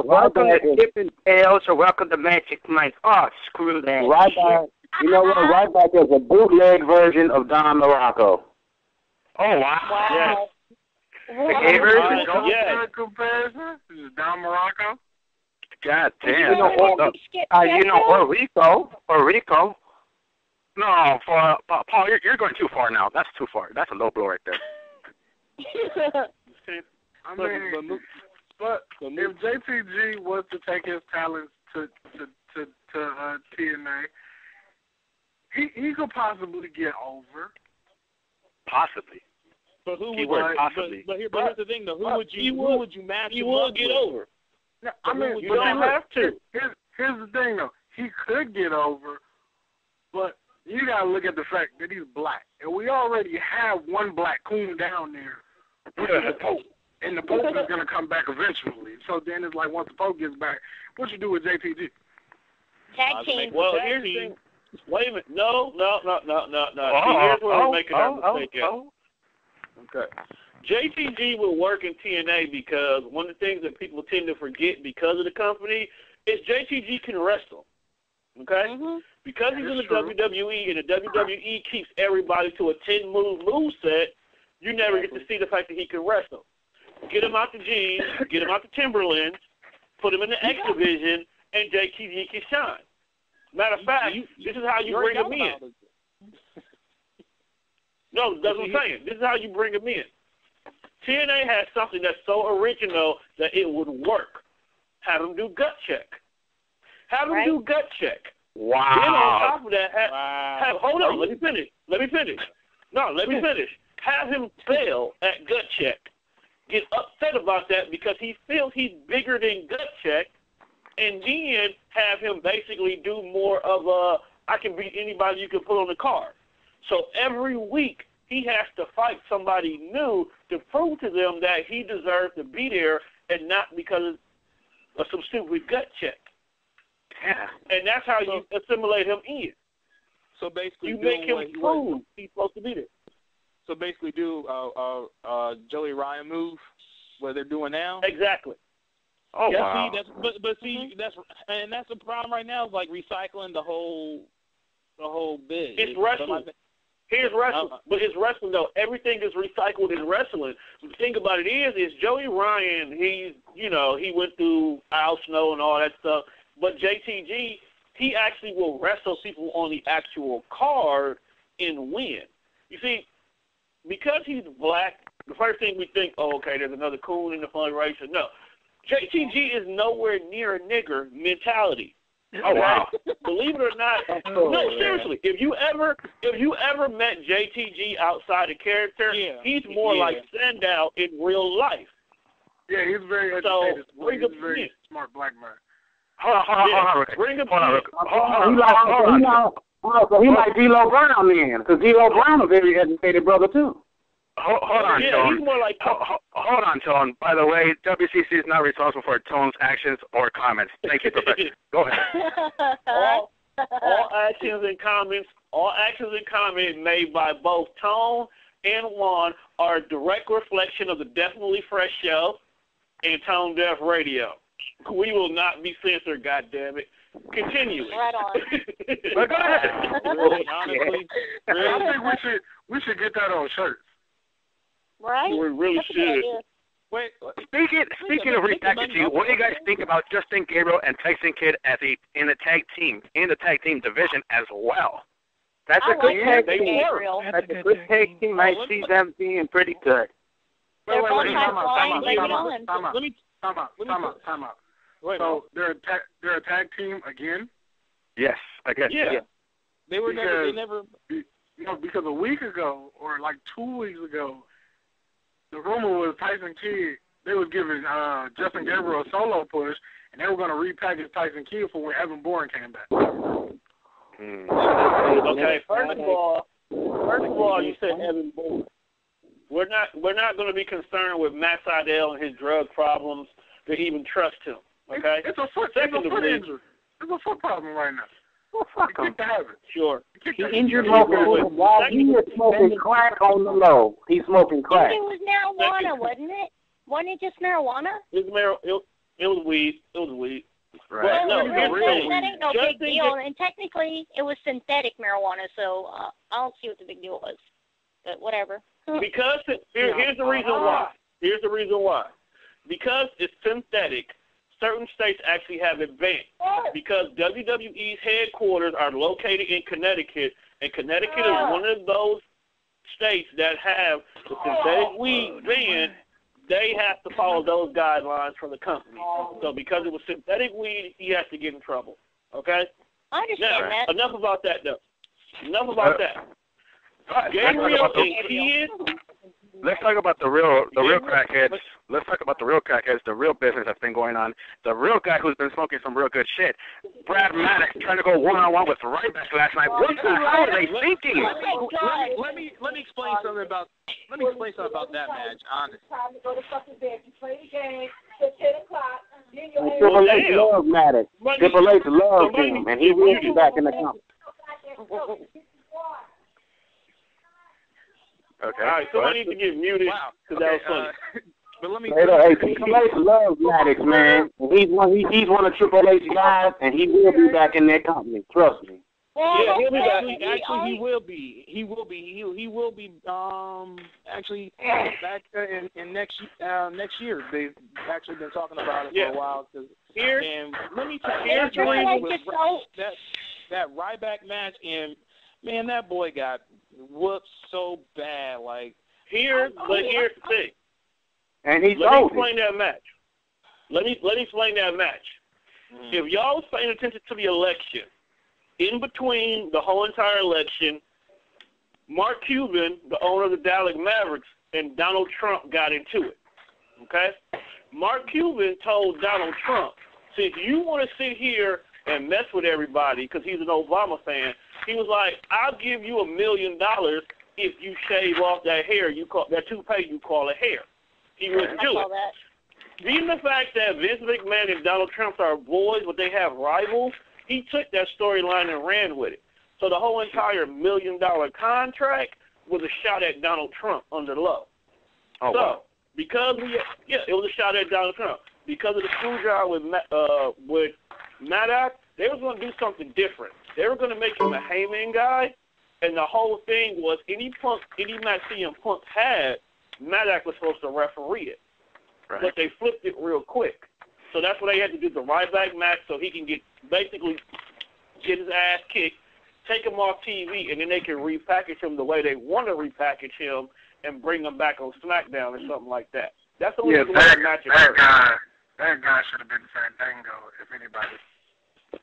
S4: welcome to Tipping Tales or welcome to Magic Mike. Oh, screw that.
S10: Right back. You know what? Right back is a bootleg version of Don Morocco.
S2: Oh, wow.
S8: Wow.
S9: Comparison? This is Don Morocco.
S2: God damn.
S8: You
S4: know, or Rico.
S2: No, for Paul, you're going too far now. That's too far. That's a low blow right there.
S9: I mean, but if JTG was to take his talents to TNA, he could possibly get over.
S2: Possibly.
S3: But who
S2: He
S3: would?
S2: would possibly.
S3: But here's the thing, though. Who would you match?
S6: He
S3: him
S6: will
S3: up
S6: get
S3: with?
S6: over.
S9: No, I mean,
S6: you don't have to.
S9: Here's the thing, though. He could get over, but you got to look at the fact that he's black. And we already have one black coon down there, which is the Pope. And the Pope is going to come back eventually. So then it's like once the Pope gets back, what you do with JTG?
S8: Tag team.
S6: Well, here's the thing. Wait a minute. No. See, here's where we're making our mistake at. Okay. JTG will work in TNA because one of the things that people tend to forget because of the company is JTG can wrestle. Okay? Mm-hmm. Because he's in the WWE and the WWE keeps everybody to a 10-move moveset, you never get to see the fact that he can wrestle. Get him out the jeans, get him out the Timberlands, put him in the X Division, and JTG can shine. Matter of fact, this is how you bring him in. No, that's what I'm saying. This is how you bring him in. TNA has something that's so original that it would work. Have him do gut check. Have him do gut check.
S2: Wow.
S6: Then on top of that, hold on, let me finish. No, let me finish. Have him fail at gut check. Get upset about that because he feels he's bigger than gut check, and then have him basically do more of a, I can beat anybody you can put on the card. So every week he has to fight somebody new to prove to them that he deserves to be there and not because of some stupid gut check. Yeah. And that's how you assimilate him in.
S3: So basically,
S6: you make him prove he's supposed to be there.
S3: So basically, do Joey Ryan move what they're doing now.
S6: Exactly.
S2: Oh wow.
S3: See, that's the problem right now. Is like recycling the whole bit.
S6: It's wrestling. Here's wrestling, but it's wrestling though. Everything is recycled in wrestling. The thing about it is Joey Ryan. He went through Al Snow and all that stuff. But JTG, he actually will wrestle people on the actual card and win. You see, because he's black, the first thing we think, oh, okay, there's another coon in the fundraiser. No, JTG is nowhere near a nigger mentality.
S2: Oh wow!
S6: Believe it or not, no, seriously. If you ever met JTG outside of character, he's more like Sandow in real life.
S9: Yeah, he's very educated.
S6: So bring
S9: he's
S6: him
S9: a very
S6: in.
S9: Smart black man.
S2: Hold on, Rick.
S6: Bring him
S10: So he like D'Lo Brown then, because D'Lo Brown a very educated brother too.
S2: Hold on, Tone.
S6: He's more like
S2: hold on, Tone. By the way, WCC is not responsible for Tone's actions or comments. Thank you, Professor. Go ahead.
S6: all actions and comments made by both Tone and Juan are a direct reflection of the Definitely Fresh Show and Tone Deaf Radio. We will not be censored, goddammit. Continuing.
S8: Right on.
S2: But go ahead.
S3: Honestly,
S9: I think we should get that on shirts.
S8: Right?
S6: We really should.
S3: Wait.
S2: Speaking of repackaging, what do you guys think about Justin Gabriel and Tyson Kidd in the tag team division as well?
S4: That's a good tag
S8: team.
S4: That's a good tag team. I see them being pretty good.
S8: They're both
S9: Time out.
S3: So
S9: they're a tag team again?
S2: Yes, I guess.
S6: Yeah.
S3: They never.
S9: Because a week ago or like 2 weeks ago, the rumor was Tyson Kidd. They was giving Justin Gabriel a solo push, and they were going to repackage Tyson Kidd for when Evan Bourne came back.
S6: Okay. First of all, you said Evan Bourne. We're not going to be concerned with Matt Sydal and his drug problems to even trust him. Okay.
S9: It's a foot injury. It's a foot problem right now.
S6: Sure.
S10: He injured himself while he was smoking crack on the low. He's smoking crack.
S8: It was marijuana, wasn't it? Wasn't it just marijuana?
S3: It was weed. It was weed.
S2: Right.
S3: Well,
S8: that ain't no big deal. And technically, it was synthetic marijuana, so I don't see what the big deal was. But whatever.
S6: Because here's the reason why. Here's the reason why. Because it's synthetic, certain states actually have it banned. Because WWE's headquarters are located in Connecticut, and Connecticut is one of those states that have the synthetic weed banned. They have to follow those guidelines from the company. So because it was synthetic weed, he has to get in trouble. Okay?
S8: I understand that.
S6: Enough about that, though. Enough about that. Gabriel and kids.
S2: Let's talk about the real crackheads. Let's talk about the real crackheads, the real business that's been going on. The real guy who's been smoking some real good shit. Brad Maddox trying to go one-on-one with Ryback last night. What the hell are they thinking?
S3: Let me explain something about that match. Honestly.
S11: Time to go to fucking bed. You play the game till 10 o'clock.
S10: Triple H loves Maddox. Triple H loves him, and he will be back in the company.
S6: Okay. All right, somebody needs to get muted because that was funny.
S3: But let me.
S10: Hey, Triple H loves Maddox, man. He's one of Triple H's guys, and he will be back in that company. Trust me.
S3: Yeah, he'll be back. Actually, he will be. He will be. Actually, back in next year. They've actually been talking about it for a while. And let me tell you, that Ryback match, and man, that boy got whooped so bad. Like
S6: here's the thing.
S10: And he's
S6: Let me explain that match. Let me explain that match. If y'all was paying attention to the election, in between the whole entire election, Mark Cuban, the owner of the Dallas Mavericks, and Donald Trump got into it. Okay? Mark Cuban told Donald Trump, since you want to sit here and mess with everybody because he's an Obama fan, he was like, I'll give you $1 million if you shave off that hair that toupee you call a hair. He wouldn't do it. Even the fact that Vince McMahon and Donald Trump are boys, but they have rivals, he took that storyline and ran with it. So the whole entire $1 million contract was a shot at Donald Trump under the low.
S2: Oh,
S6: so
S2: wow.
S6: because it was a shot at Donald Trump. Because of the screw job with Maddox, they were going to do something different. They were going to make him a Heyman guy, and the whole thing was any match CM Punk had, Maddox was supposed to referee it. Right. But they flipped it real quick. So that's what they had to do, the Ryback match, so he can get his ass kicked, take him off TV, and then they can repackage him the way they want to repackage him and bring him back on SmackDown or something like that. That's the reason why the match
S9: that guy should have been Fandango, if anybody.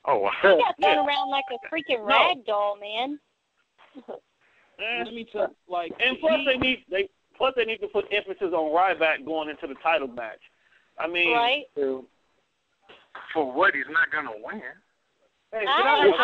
S2: Oh, wow.
S8: He got thrown around like a freaking rag doll, man.
S3: Let me tell,
S6: and plus they need to put emphasis on Ryback going into the title match. I mean,
S8: right?
S9: For what? He's not gonna win.
S10: Hey, can I ask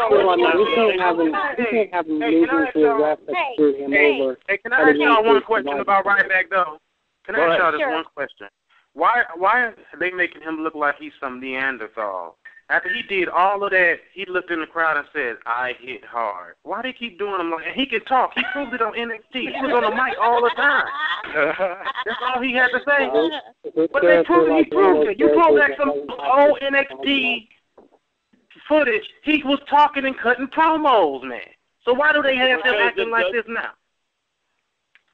S10: y'all one question about Ryback though? Can I ask y'all this one question? Why are they making him look like he's some Neanderthal? After he did all of that, he looked in the crowd and said, I hit hard. Why do they keep doing him like that? And he can talk. He proved it on NXT. He was on the mic all the time. That's all he had to say. But he proved it. You pull back some old NXT footage, he was talking and cutting promos, man. So why do they have him acting like this now?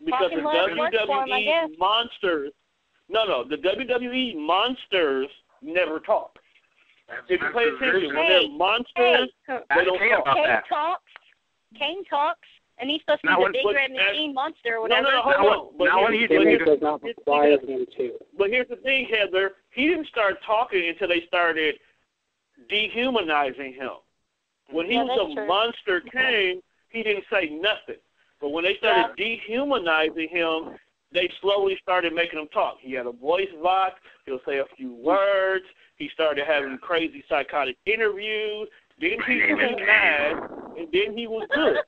S6: Because the WWE monsters, the WWE monsters never talk. If you pay attention, when they're monsters, they don't talk about that.
S8: Kane talks, and he's supposed to be the big red machine monster or whatever.
S6: Hold on. But here's the thing, Heather. He didn't start talking until they started dehumanizing him. When he was a monster Kane, he didn't say nothing. But when they started dehumanizing him, they slowly started making him talk. He had a voice box. He'll say a few words. He started having crazy psychotic interviews. Then he was mad, and then he was good.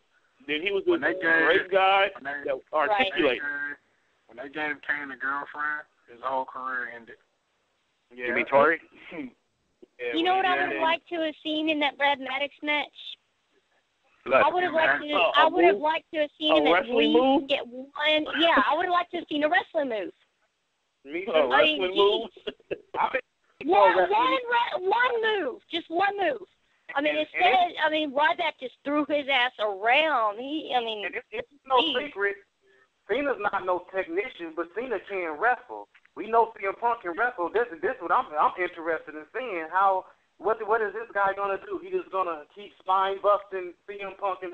S6: Then he was a great guy that articulated.
S9: When they gave Kane a girlfriend, his whole career ended.
S2: Yeah. You mean Tori?
S8: You know what I would like to have seen in that Brad Maddox match? I would have liked to. I would have liked to have seen him at least get one. Yeah, I would have liked to have seen a wrestling move.
S6: Me too. Wrestling move.
S8: One move, just one move. I mean, Ryback just threw his ass around.
S10: It's no secret. Cena's not no technician, but Cena can wrestle. We know CM Punk can wrestle. This is what I'm interested in seeing. What is this guy gonna do? He just gonna keep spine busting CM Punk and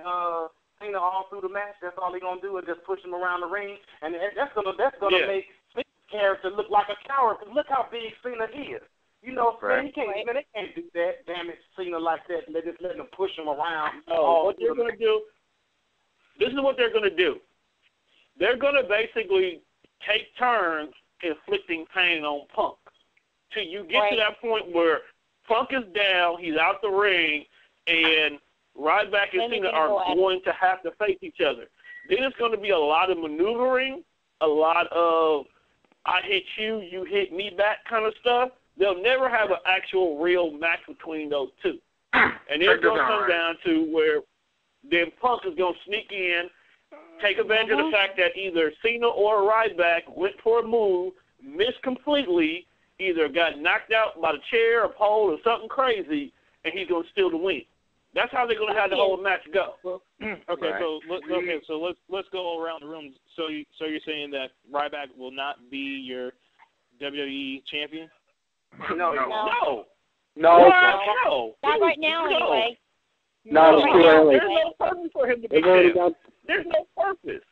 S10: Cena all through the match? That's all he gonna do is just push him around the ring, and that's gonna make Cena's character look like a coward. Cause look how big Cena is. You know, man, they can't do that. Damage Cena like that. They just letting him push him around.
S6: What they're gonna do? This is what they're gonna do. They're gonna basically take turns inflicting pain on Punk till you get to that point where Punk is down, he's out the ring, and Ryback and Cena are going to have to face each other. Then it's going to be a lot of maneuvering, a lot of I hit you, you hit me back kind of stuff. They'll never have an actual real match between those two. And it's going to come down to where then Punk is going to sneak in, take advantage of the fact that either Cena or Ryback went for a move, missed completely, either got knocked out by the chair or pole or something crazy, and he's going to steal the win. That's how they're going to have the whole match go.
S3: So let's go around the room. So you're saying that Ryback will not be your WWE champion?
S10: No.
S8: Not right now, anyway.
S9: No, it's too early.
S6: There's no purpose for him to be there. There's no purpose.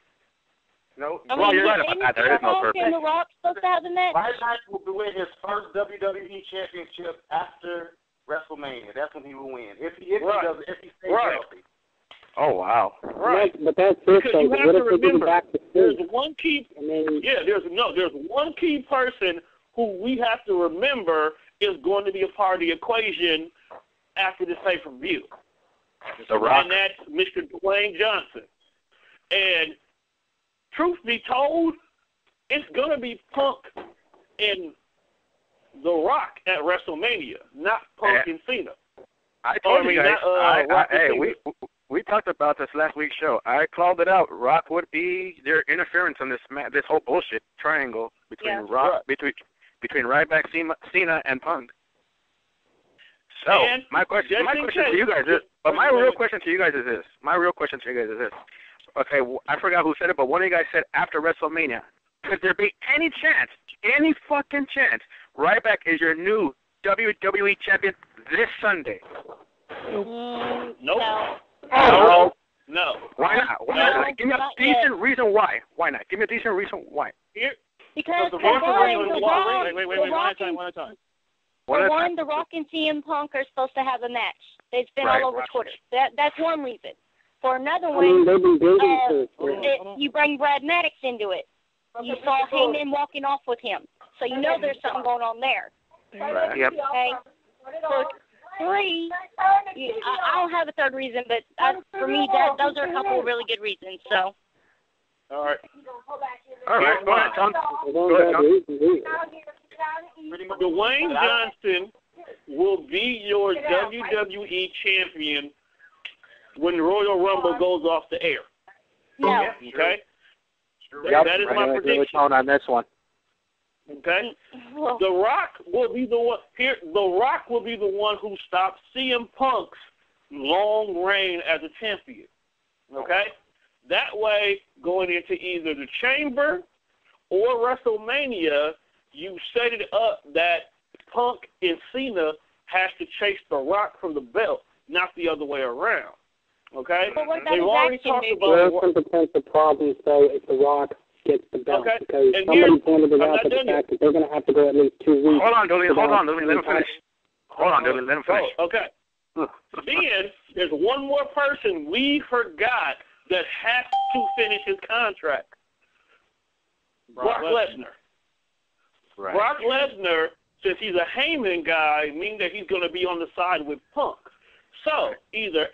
S10: No,
S2: you're right about that. There is no purpose.
S8: The Rock supposed to have the match?
S10: Ryback will win his first WWE championship after WrestleMania. That's when he will win. If he stays healthy.
S2: Oh wow!
S6: Right,
S9: but that's it.
S6: Because you have to remember, there's one key.
S10: There's
S6: one key person who we have to remember is going to be a part of the equation after this pay-per-view.
S2: The Rock.
S6: And that's Mr. Dwayne Johnson. And truth be told, it's going to be Punk and The Rock at WrestleMania, not Punk and Cena.
S2: I told you guys. We talked about this last week's show. I called it out. Rock would be their interference in this whole bullshit triangle between between Ryback, Cena, and Punk. So my question to you guys is, my real question to you guys is this. Okay, I forgot who said it, but one of you guys said after WrestleMania. Could there be any fucking chance, Ryback is your new WWE champion this Sunday?
S6: Nope.
S8: No.
S6: No.
S10: Why not? Why not? Give me a decent reason why. Why not? Give me a decent reason why.
S8: Because
S6: the
S8: Rock the Rock and CM Punk are supposed to have a match. It's been all over Twitter. That's one reason. For another one, you bring Brad Maddox into it. You saw Heyman walking off with him, so you know there's something going on there.
S2: Yep.
S8: Okay. For three, I don't have a third reason, but for me, those are a couple of really good reasons. So.
S6: All right.
S2: Go ahead, Tom.
S6: Dwayne Johnson will be your WWE champion when the Royal Rumble goes off the air.
S8: No.
S6: Okay? That is my prediction.
S9: On this one.
S6: Okay? The Rock will be the one here. The Rock will be the one who stops CM Punk's long reign as a champion. Okay? That way, going into either the Chamber or WrestleMania, you set it up that Punk and Cena has to chase The Rock from the belt, not the other way around. Okay? They've already talked about
S9: some potential problems, though, if The Rock gets the belt.
S6: Okay.
S9: Because somebody pointed it out to the fact that they're going to have to go at least 2 weeks.
S2: Hold on, Dooley. Let him finish. Let him finish.
S6: Okay. Then there's one more person we forgot that has to finish his contract. Brock Lesnar.
S2: Right.
S6: Brock Lesnar, since he's a Heyman guy, means that he's going to be on the side with Punk. So either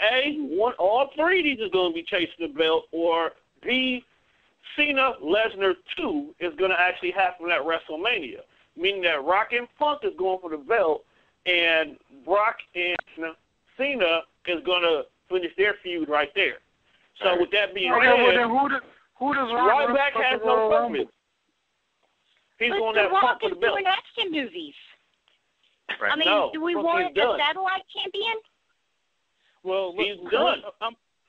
S6: all three of these is going to be chasing the belt, or B, Cena Lesnar 2 is going to actually happen at WrestleMania, meaning that Rock and Punk is going for the belt, and Brock and Cena is going to finish their feud right there. So with that being
S9: said, who does
S6: Ryback has no purpose. He's on that
S8: Rock
S6: pump for
S8: is
S6: the belt.
S8: doing action movies.
S2: Right.
S8: I mean,
S6: No,
S8: do we
S6: he's
S8: want a
S6: done.
S8: satellite champion?
S3: Well,
S6: he's done.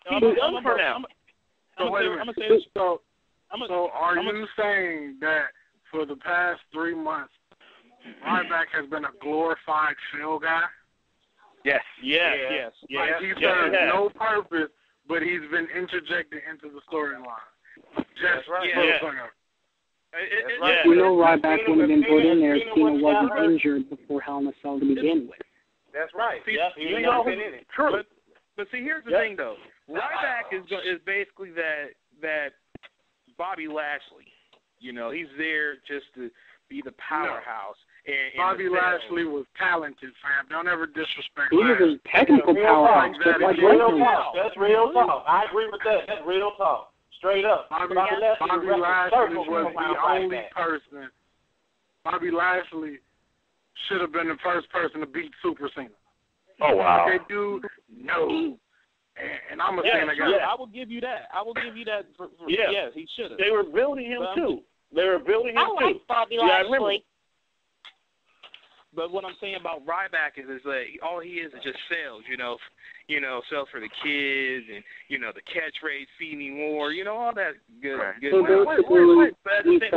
S6: He's done for now.
S9: So wait a minute. So are you saying that for the past 3 months, Ryback has been a glorified shell guy?
S2: Yes.
S3: Yes.
S9: Like he serves no purpose, but he's been interjected into the storyline. Just for the fun of it.
S12: You know Ryback would have been put in there if Cena wasn't injured before Hell in a Cell to begin with.
S10: That's right.
S3: See,
S10: you know, been in it. True.
S3: But see, here's the thing, though. Ryback is basically that Bobby Lashley. You know, he's there just to be the powerhouse. And
S9: Bobby Lashley was talented, fam. Don't ever disrespect
S12: He was a technical powerhouse.
S10: That's real talk. That's real talk. I agree with that. That's real talk. Straight up.
S9: Bobby Lashley was the only person. Bobby Lashley should have been the first person to beat Super Cena.
S2: Oh, wow.
S9: That dude, no. And I'm a Cena guy.
S3: Yeah, I will give you that. Yes, he should have.
S6: They were building him, too.
S8: I like Bobby Lashley.
S3: But what I'm saying about Ryback is that all he is just sales, sales for the kids and, the catchphrase, feed me more, all that good.
S12: So
S3: But at the same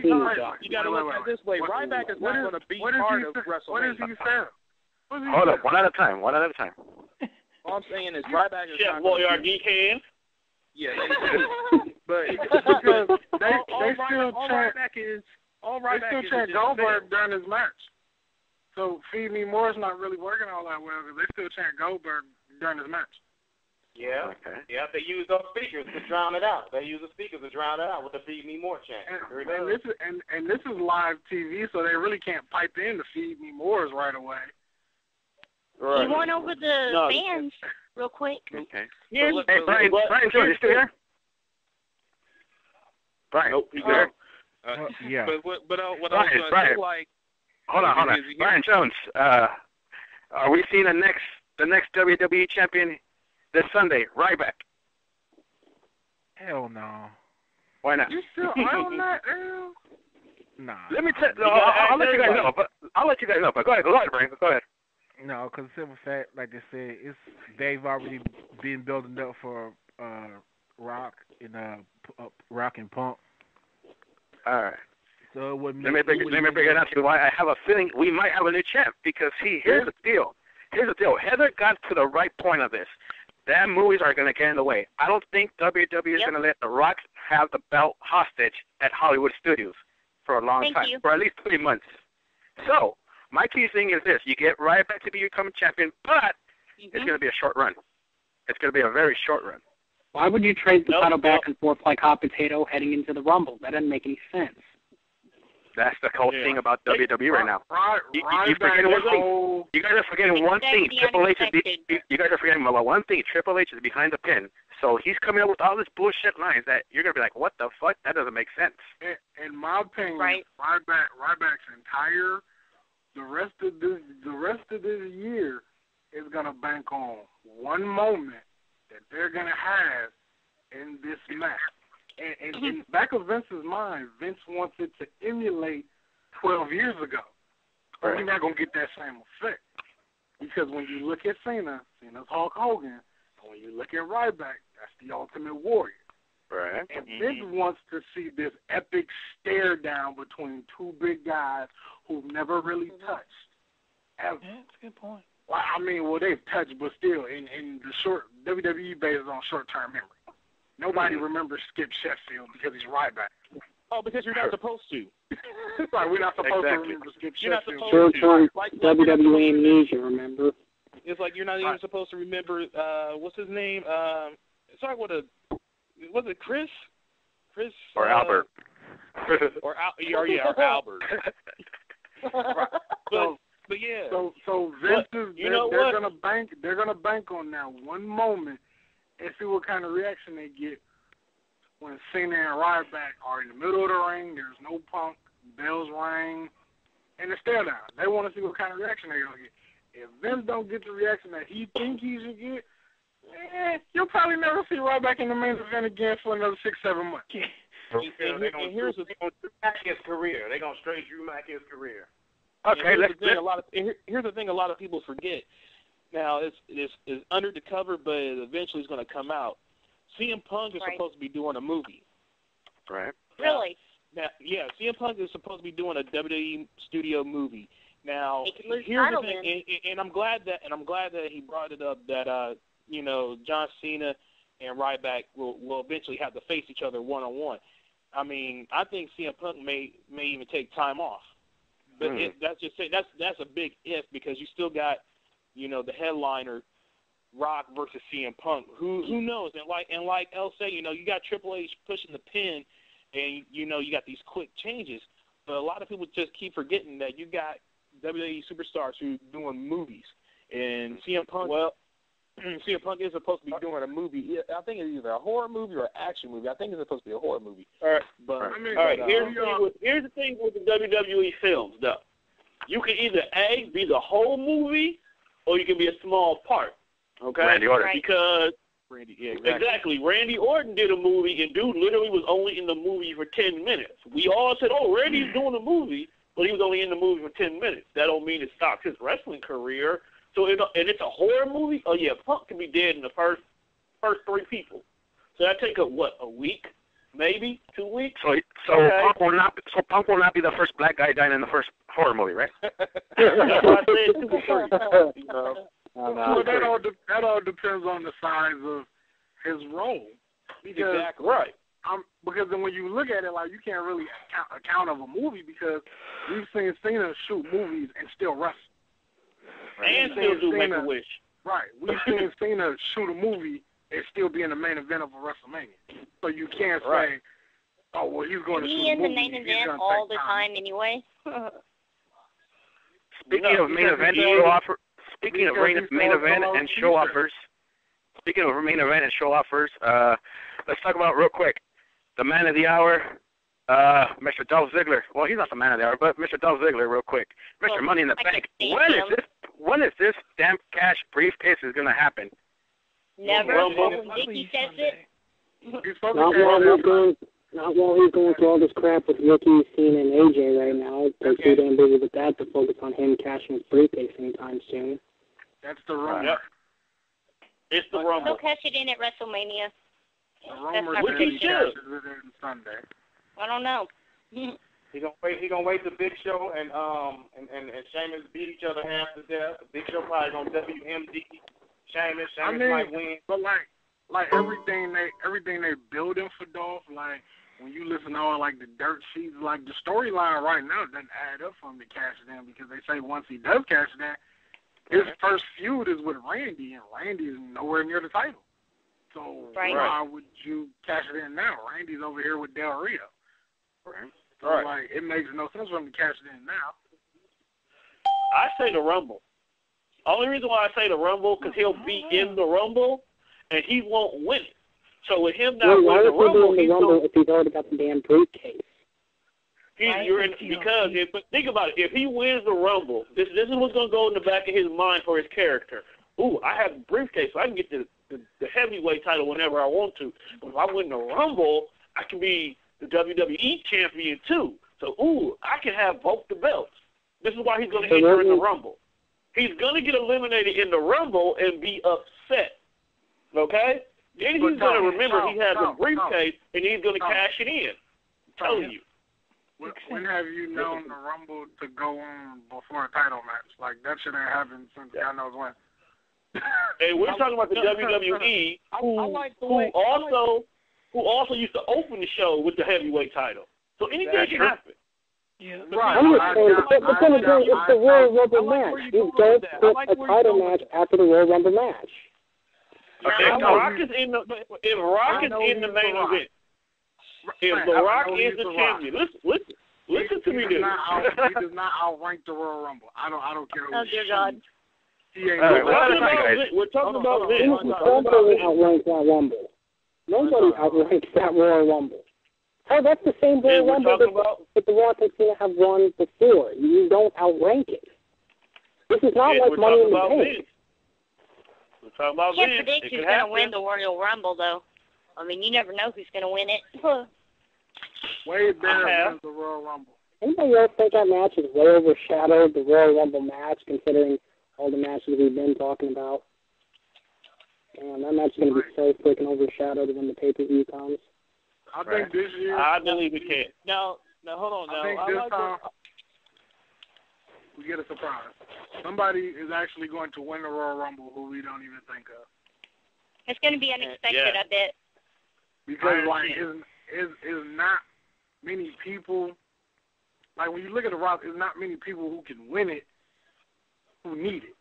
S3: time, you got to look at it this way. Ryback is not going to be part of WrestleMania.
S9: What does he sell?
S2: Hold up, one at a time.
S3: All I'm saying is Ryback is
S6: Chef
S3: not going to
S6: Boyardee can.
S3: Yeah, but because
S9: they still chant Goldberg during his match. So Feed Me More is not really working all that well because they still chant Goldberg during his match.
S10: Yeah, yeah. They use those speakers to drown it out. They use the speakers to drown it out with the Feed Me More chant.
S9: And this is live TV, so they really can't pipe in the Feed Me Mores right away.
S8: Right. He went over the fans real quick.
S2: Okay.
S6: Yeah,
S2: hey, Brian Jones, you still here? Brian,
S6: nope, he's there.
S5: Yeah.
S3: But what I was
S2: Brian.
S3: going to like.
S2: Hold on. Brian Jones, are we seeing the next WWE champion this Sunday, Ryback?
S5: Hell no.
S2: Why not?
S9: You still on that, Earl?
S5: Nah.
S2: Let me tell. I'll let you guys know. But go ahead, Brian. Go ahead.
S5: No, because the simple fact, like they said, they've already been building up for Rock and Punk.
S2: All right.
S5: So it wouldn't
S2: let me break it down to you why I have a feeling we might have a new champ because here's the deal. Heather got to the right point of this. Damn movies are going to get in the way. I don't think WWE is going to let The Rock have the belt hostage at Hollywood Studios for a long time, for at least 3 months. So my key thing is this: you get Ryback to become champion, but it's going to be a short run. It's going to be a very short run.
S12: Why would you trade the title back and forth like hot potato heading into the Rumble? That doesn't make any sense.
S2: That's the whole thing about WWE right now. You guys are forgetting one thing. Triple H you guys are forgetting about one thing. Triple H is behind the pin. So he's coming up with all this bullshit lines that you're going to be like, what the fuck? That doesn't make sense.
S9: In my opinion, Ryback's entire the rest of this year is going to bank on one moment that they're going to have in this match. And in the back of Vince's mind, Vince wants it to emulate 12 years ago. But we're not going to get that same effect. Because when you look at Cena's Hulk Hogan, and when you look at Ryback, that's the Ultimate Warrior.
S2: Right.
S9: And Vince wants to see this epic stare down between two big guys who've never really touched. Ever.
S7: Yeah, that's a good point.
S9: Well, I mean, they've touched, but still, in the short, WWE bases on short-term memory. Nobody remembers Skip Sheffield because he's Ryback.
S3: Oh, because you're not supposed to.
S9: Right, we're not supposed to remember Skip Sheffield.
S12: Short-term WWE amnesia, remember?
S3: It's like you're not even supposed to remember, what's his name? Was it Chris?
S2: Or Albert.
S3: or Albert. Right. But yeah.
S9: So Vince they're gonna bank on that one moment and see what kind of reaction they get when Cena and Ryback are in the middle of the ring. There's no Punk, bells ring, and it's stare down. They want to see what kind of reaction they're gonna get. If Vince don't get the reaction that he thinks he should get, you'll probably never see Ryback in the main event again for another 6-7 months.
S10: And here's the his career. They're gonna straight Drew Mack his career.
S3: Okay, here's the thing a lot of people forget. Now it's under the cover, but it eventually is going to come out. CM Punk is supposed to be doing a movie.
S2: Right.
S8: Really?
S3: Now, yeah, CM Punk is supposed to be doing a WWE studio movie. Now, here's the thing, and I'm glad that he brought it up that John Cena and Ryback will eventually have to face each other one-on-one. I mean, I think CM Punk may even take time off, but that's a big if, because you still got the headliner Rock versus CM Punk. Who knows? And like El said, you got Triple H pushing the pin, and you got these quick changes. But a lot of people just keep forgetting that you got WWE superstars who doing movies, and CM Punk. Well, CM Punk is supposed to be doing a movie. I think it's either a horror movie or an action movie. I think it's supposed to be a horror movie.
S6: All right.
S3: But
S6: all right. Here's the thing with the WWE films, though. You can either be the whole movie, or you can be a small part. Okay.
S2: Randy Orton.
S6: Because
S3: exactly.
S6: Randy Orton did a movie, and dude literally was only in the movie for 10 minutes. We all said, "Oh, Randy's doing a movie," but he was only in the movie for 10 minutes. That don't mean it stopped his wrestling career. So and it's a horror movie. Oh yeah, Punk can be dead in the first 3 people. So that take a week, maybe 2 weeks.
S2: So
S6: okay.
S2: Punk will not be the first black guy dying in the first horror movie, right?
S6: That's what I said 2 to 3.
S9: Well, that all depends on the size of his role. Because,
S6: exactly right.
S9: Because then when you look at it, like, you can't really account of a movie, because we've seen Cena shoot movies and still wrestle.
S6: And still do Make-A-Wish.
S9: Right. We've seen Cena shoot a movie and still be in the main event of a WrestleMania. So you can't say, oh, well, he's going to shoot a movie.
S8: He in the main event all the time anyway.
S2: Speaking of main event and show offers, let's talk about real quick the man of the hour, Mr. Dolph Ziggler. Well, he's not the man of the hour, but Mr. Dolph Ziggler, real quick. Mr. Money in the Bank. When is this damn cash briefcase is going to happen?
S8: Never. When Dickie says it.
S12: Not while he's going through all this crap with Ricky, Cena, and AJ right now. They're too damn busy with that to focus on him cashing his briefcase anytime soon.
S9: That's the rumor.
S6: Yep. It's the rumor.
S8: He'll cash it in at WrestleMania.
S9: The rumor says he cashes it in Sunday.
S8: I don't know.
S10: He gonna wait the Big Show and Sheamus beat each other half to death. Big Show probably gonna WMD. Sheamus might win.
S9: But like everything they building for Dolph, like when you listen to all like the dirt sheets, like the storyline right now doesn't add up for him to cash it in, because they say once he does cash it in, his first feud is with Randy, and Randy is nowhere near the title. So why would you cash it in now? Randy's over here with Del Rio.
S2: Right.
S9: So like it makes no sense for him to cash it in now.
S6: I say the Rumble. Only reason why I say the Rumble, because he'll be in the Rumble and he won't win it. So with him not winning the Rumble,
S12: if he's already got the damn briefcase.
S6: But think about it. If he wins the Rumble, this is what's going to go in the back of his mind for his character. Ooh, I have the briefcase, so I can get the heavyweight title whenever I want to. But if I win the Rumble, I can be the WWE champion too. So, I can have both the belts. This is why he's going to enter in the Rumble. He's going to get eliminated in the Rumble and be upset. Okay? Then he's going to remember he has a briefcase, and he's going to cash it in. I'm telling you.
S9: When have you known the Rumble to go on before a title match? Like, that shit ain't happened since God knows when.
S6: Hey, we're talking about the WWE, who also used to open the show with the heavyweight title. So anything can happen.
S7: Yeah.
S9: Right.
S12: But then again, it's the Royal Rumble match. You don't put a title match after the Royal Rumble match.
S6: If Rock is in the main event, if The Rock is the champion, listen to me.
S9: He does not outrank the Royal Rumble. I don't care.
S8: Oh dear God.
S6: We're talking about this.
S12: Nobody outranks that Rumble. Nobody outranks that Royal Rumble. Oh, that's the same Royal Rumble that the Rock and Cena have won before. You don't outrank it. This is not like Money in the Bank.
S6: We're talking about
S8: Can't
S6: wins.
S8: predict who's going to win the Royal Rumble, though. I mean, you never know who's going to win it.
S9: Wade Barrett wins the Royal Rumble.
S12: Anybody else think that match is way overshadowed the Royal Rumble match, considering all the matches we've been talking about? And that match is going to be so freaking overshadowed when the pay-per-view comes.
S9: I think this year...
S3: I believe it can. Now, hold on. Now,
S9: I think this time we get a surprise. Somebody is actually going to win the Royal Rumble who we don't even think of.
S8: It's going to be unexpected, I bet.
S9: Because, like, it's not many people... Like, when you look at the roster, there's not many people who can win it who need it.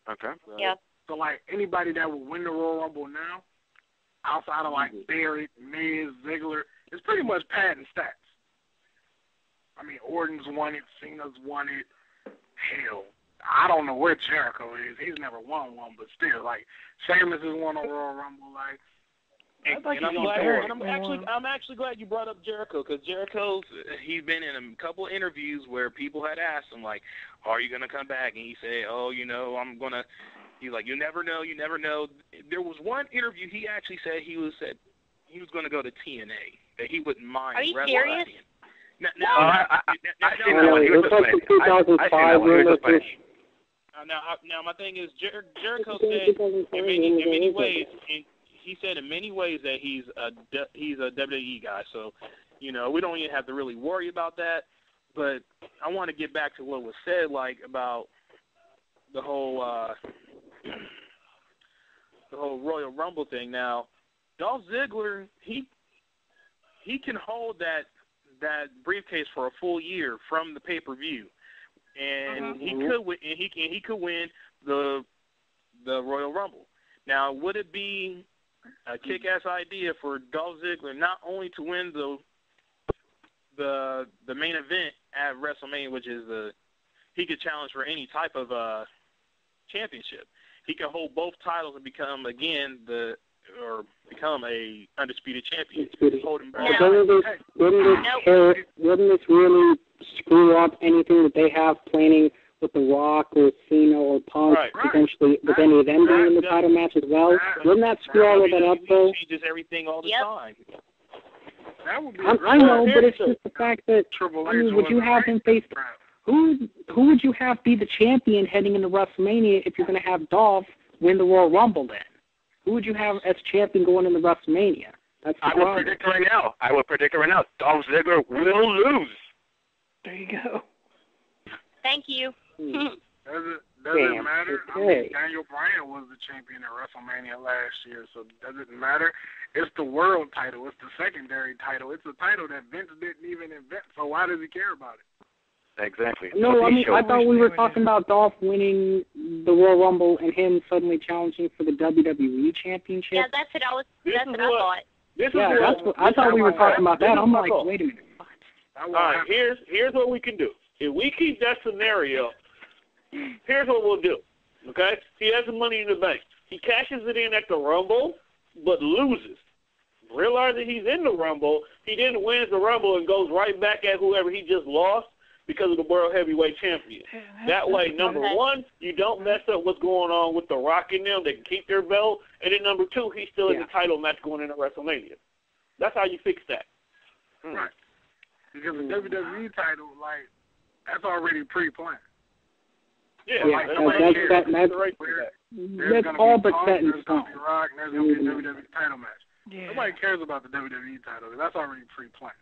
S2: Okay.
S8: Yeah.
S9: So, like, anybody that will win the Royal Rumble now, outside of, like, Barrett, Miz, Ziggler, it's pretty much pad and stats. I mean, Orton's won it, Cena's won it. Hell, I don't know where Jericho is. He's never won one, but still, like, Sheamus has won a Royal Rumble, like.
S3: I'm actually glad you brought up Jericho, because he's been in a couple of interviews where people had asked him, like, are you going to come back? And he said, he's like, you never know. There was one interview he actually said he was going to go to TNA, that he wouldn't mind.
S8: Are you serious?
S3: Now, my thing is, Jericho said in many ways, he said in many ways that he's a WWE guy. So, we don't even have to really worry about that. But I want to get back to what was said, like, about the whole Royal Rumble thing. Now, Dolph Ziggler, he can hold that briefcase for a full year from the pay-per-view, and he could win the Royal Rumble. Now, would it be a kick-ass idea for Dolph Ziggler not only to win the main event at WrestleMania, which is he could challenge for any type of championship. He could hold both titles and become a undisputed champion.
S12: Wouldn't this really screw up anything that they have planning with The Rock or Cena or Punk, potentially with any of them being in the title match as well? Wouldn't that screw all of that up, though?
S3: He changes everything all the time.
S12: I know, but it's just the fact that, would you have him face... Who would you have be the champion heading into WrestleMania if you're going to have Dolph win the Royal Rumble then? Who would you have as champion going into WrestleMania?
S2: I will predict it right now. Dolph Ziggler will lose.
S7: There you go.
S8: Thank you.
S9: Does it matter? I mean, Daniel Bryan was the champion at WrestleMania last year, so does it matter? It's the world title. It's the secondary title. It's a title that Vince didn't even invent, so why does he care about it?
S2: Exactly.
S12: No, I mean, I thought we were talking about Dolph winning the Royal Rumble and him suddenly challenging for the WWE Championship.
S8: Yeah, that's what I thought.
S12: I thought we were talking about that. I'm like, wait a minute.
S6: All right, here's what we can do. If we keep that scenario, here's what we'll do. Okay? He has the Money in the Bank. He cashes it in at the Rumble, but loses. Realize that he's in the Rumble. He then wins the Rumble and goes right back at whoever he just lost because of the World Heavyweight Champion. That way, number one, you don't mess up what's going on with The Rock and them. They can keep their belt. And then number two, he's still in the title match going into WrestleMania. That's how you fix that.
S9: Right. Because the WWE title, like, that's already pre-planned.
S6: Yeah,
S12: that's all but set in stone.
S9: Rock, and there's going to be a WWE title match. Yeah. Nobody cares about the WWE title. That's already pre-planned.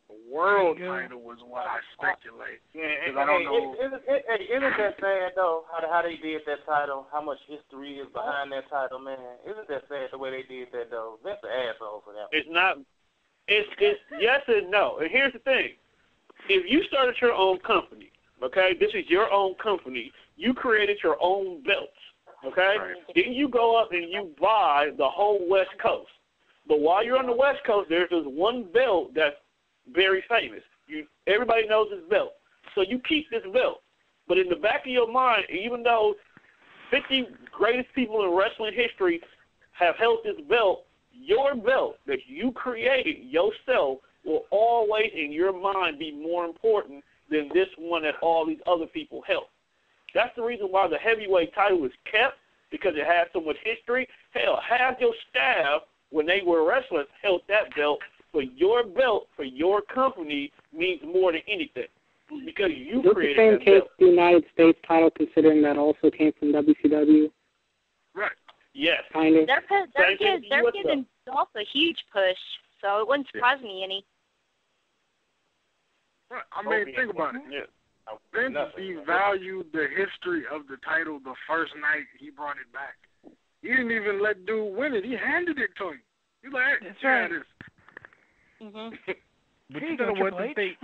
S9: The world title was what I speculate.
S13: Yeah,
S9: I don't know.
S13: Isn't that sad, though, how they did that title, how much history is behind that title, man? Isn't that sad the way they did that, though? That's an asshole for them.
S6: It's not. It's yes and no. And here's the thing. If you started your own company, okay, this is your own company, you created your own belts, okay? Right. Then you go up and you buy the whole West Coast. But while you're on the West Coast, there's this one belt that's very famous. Everybody knows this belt. So you keep this belt. But in the back of your mind, even though 50 greatest people in wrestling history have held this belt, your belt that you created yourself will always in your mind be more important than this one that all these other people held. That's the reason why the heavyweight title is kept, because it has so much history. Hell, half your staff, when they were wrestlers, held that belt. But your belt for your company means more than anything because you created that belt.
S12: The same case with the United States title, considering that also came from WCW?
S6: Right. Yes.
S12: Kind of.
S8: They're giving Dolph a huge push, so it wouldn't surprise me any.
S9: Right. I mean, think about it.
S6: Yeah.
S9: Vince devalued the history of the title the first night he brought it back. He didn't even let dude win it. He handed it to him. He's like, hey,
S7: that's right.
S9: This.
S5: But you know what the thing?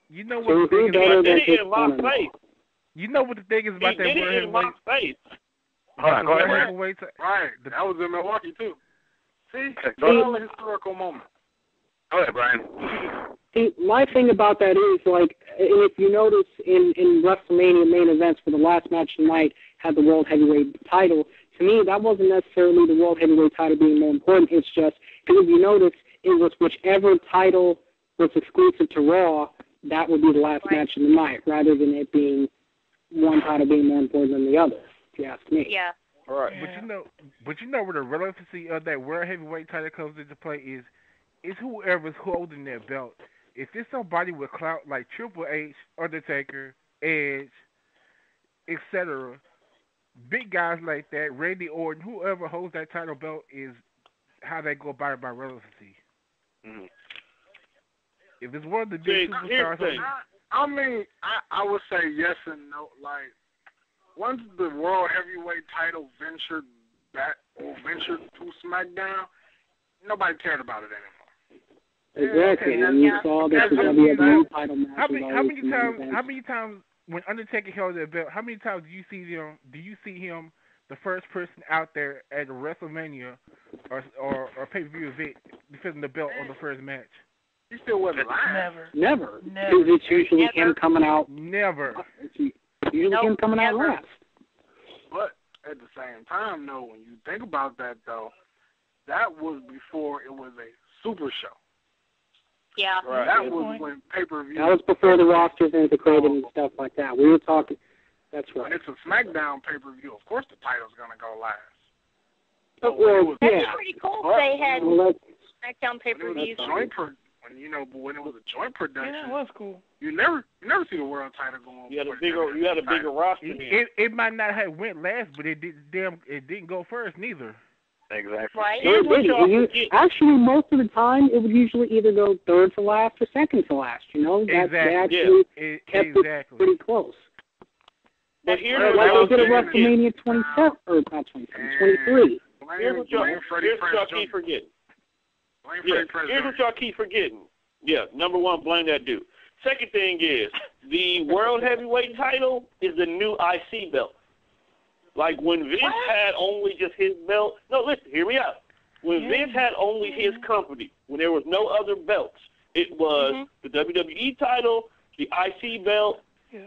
S5: You know
S9: So
S5: what the thing is about
S6: did it in my face.
S5: You know what the thing is about
S6: He
S5: that
S6: did
S5: world
S6: it in my
S5: heavyweight?
S6: face.
S10: Hold on, go ahead.
S9: Right. That was in Milwaukee too. See, it's
S10: go
S9: all a historical moment.
S10: Go ahead, Brian.
S12: See, my thing about that is, like, and if you notice in WrestleMania main events for the last match tonight had the World Heavyweight title, to me, that wasn't necessarily the World Heavyweight title being more important. It's just, because if you notice, it was whichever title was exclusive to Raw, that would be the last match of the night, rather than it being one title being more important than the other, if you ask me.
S8: Yeah.
S5: All right. But you know where the relevancy of that World Heavyweight title comes into play is whoever's holding that belt. If it's somebody with clout like Triple H, Undertaker, Edge, etc., big guys like that, Randy Orton, whoever holds that title belt is how they go about it by relevancy.
S10: Mm-hmm.
S5: If it's one of the big superstars,
S9: I mean, I would say yes and no. Like, once the World Heavyweight title ventured back or ventured to SmackDown, nobody cared about it anymore.
S12: Exactly, and you saw that the WWE title match.
S5: How many times when Undertaker held that belt? How many times do you see him, the first person out there at a WrestleMania or pay-per-view event defending the belt on the first match?
S9: He still wasn't alive.
S12: Never. Because it's usually him coming out.
S5: Never.
S12: It's usually him coming out last.
S9: But at the same time, though, when you think about that, though, that was before it was a super show.
S8: Yeah.
S9: Right. That was when pay-per-view.
S12: That was before the rosters integrated and stuff like that. We were talking. That's right.
S9: When it's a SmackDown pay-per-view, of course the title's gonna go last.
S8: That's pretty cool. They had SmackDown pay-per-views.
S9: When it was a joint production,
S7: yeah, that was cool.
S9: You never see the world title go on.
S6: You had a bigger roster.
S5: It might not have went last, but it didn't go first neither.
S10: Exactly.
S8: Right.
S12: Actually, most of the time, it would usually either go third to last or second to last. You know, they actually kept it pretty close.
S6: But here's
S12: what they did at WrestleMania 27 or not 23.
S6: Here's what y'all keep forgetting. Here's what y'all keep forgetting. Yeah, number one, blame that dude. Second thing is, the World Heavyweight title is the new IC belt. Like when Vince had only just his belt. No, listen, hear me out. When Vince had only his company, when there was no other belts, it was the WWE title, the IC belt,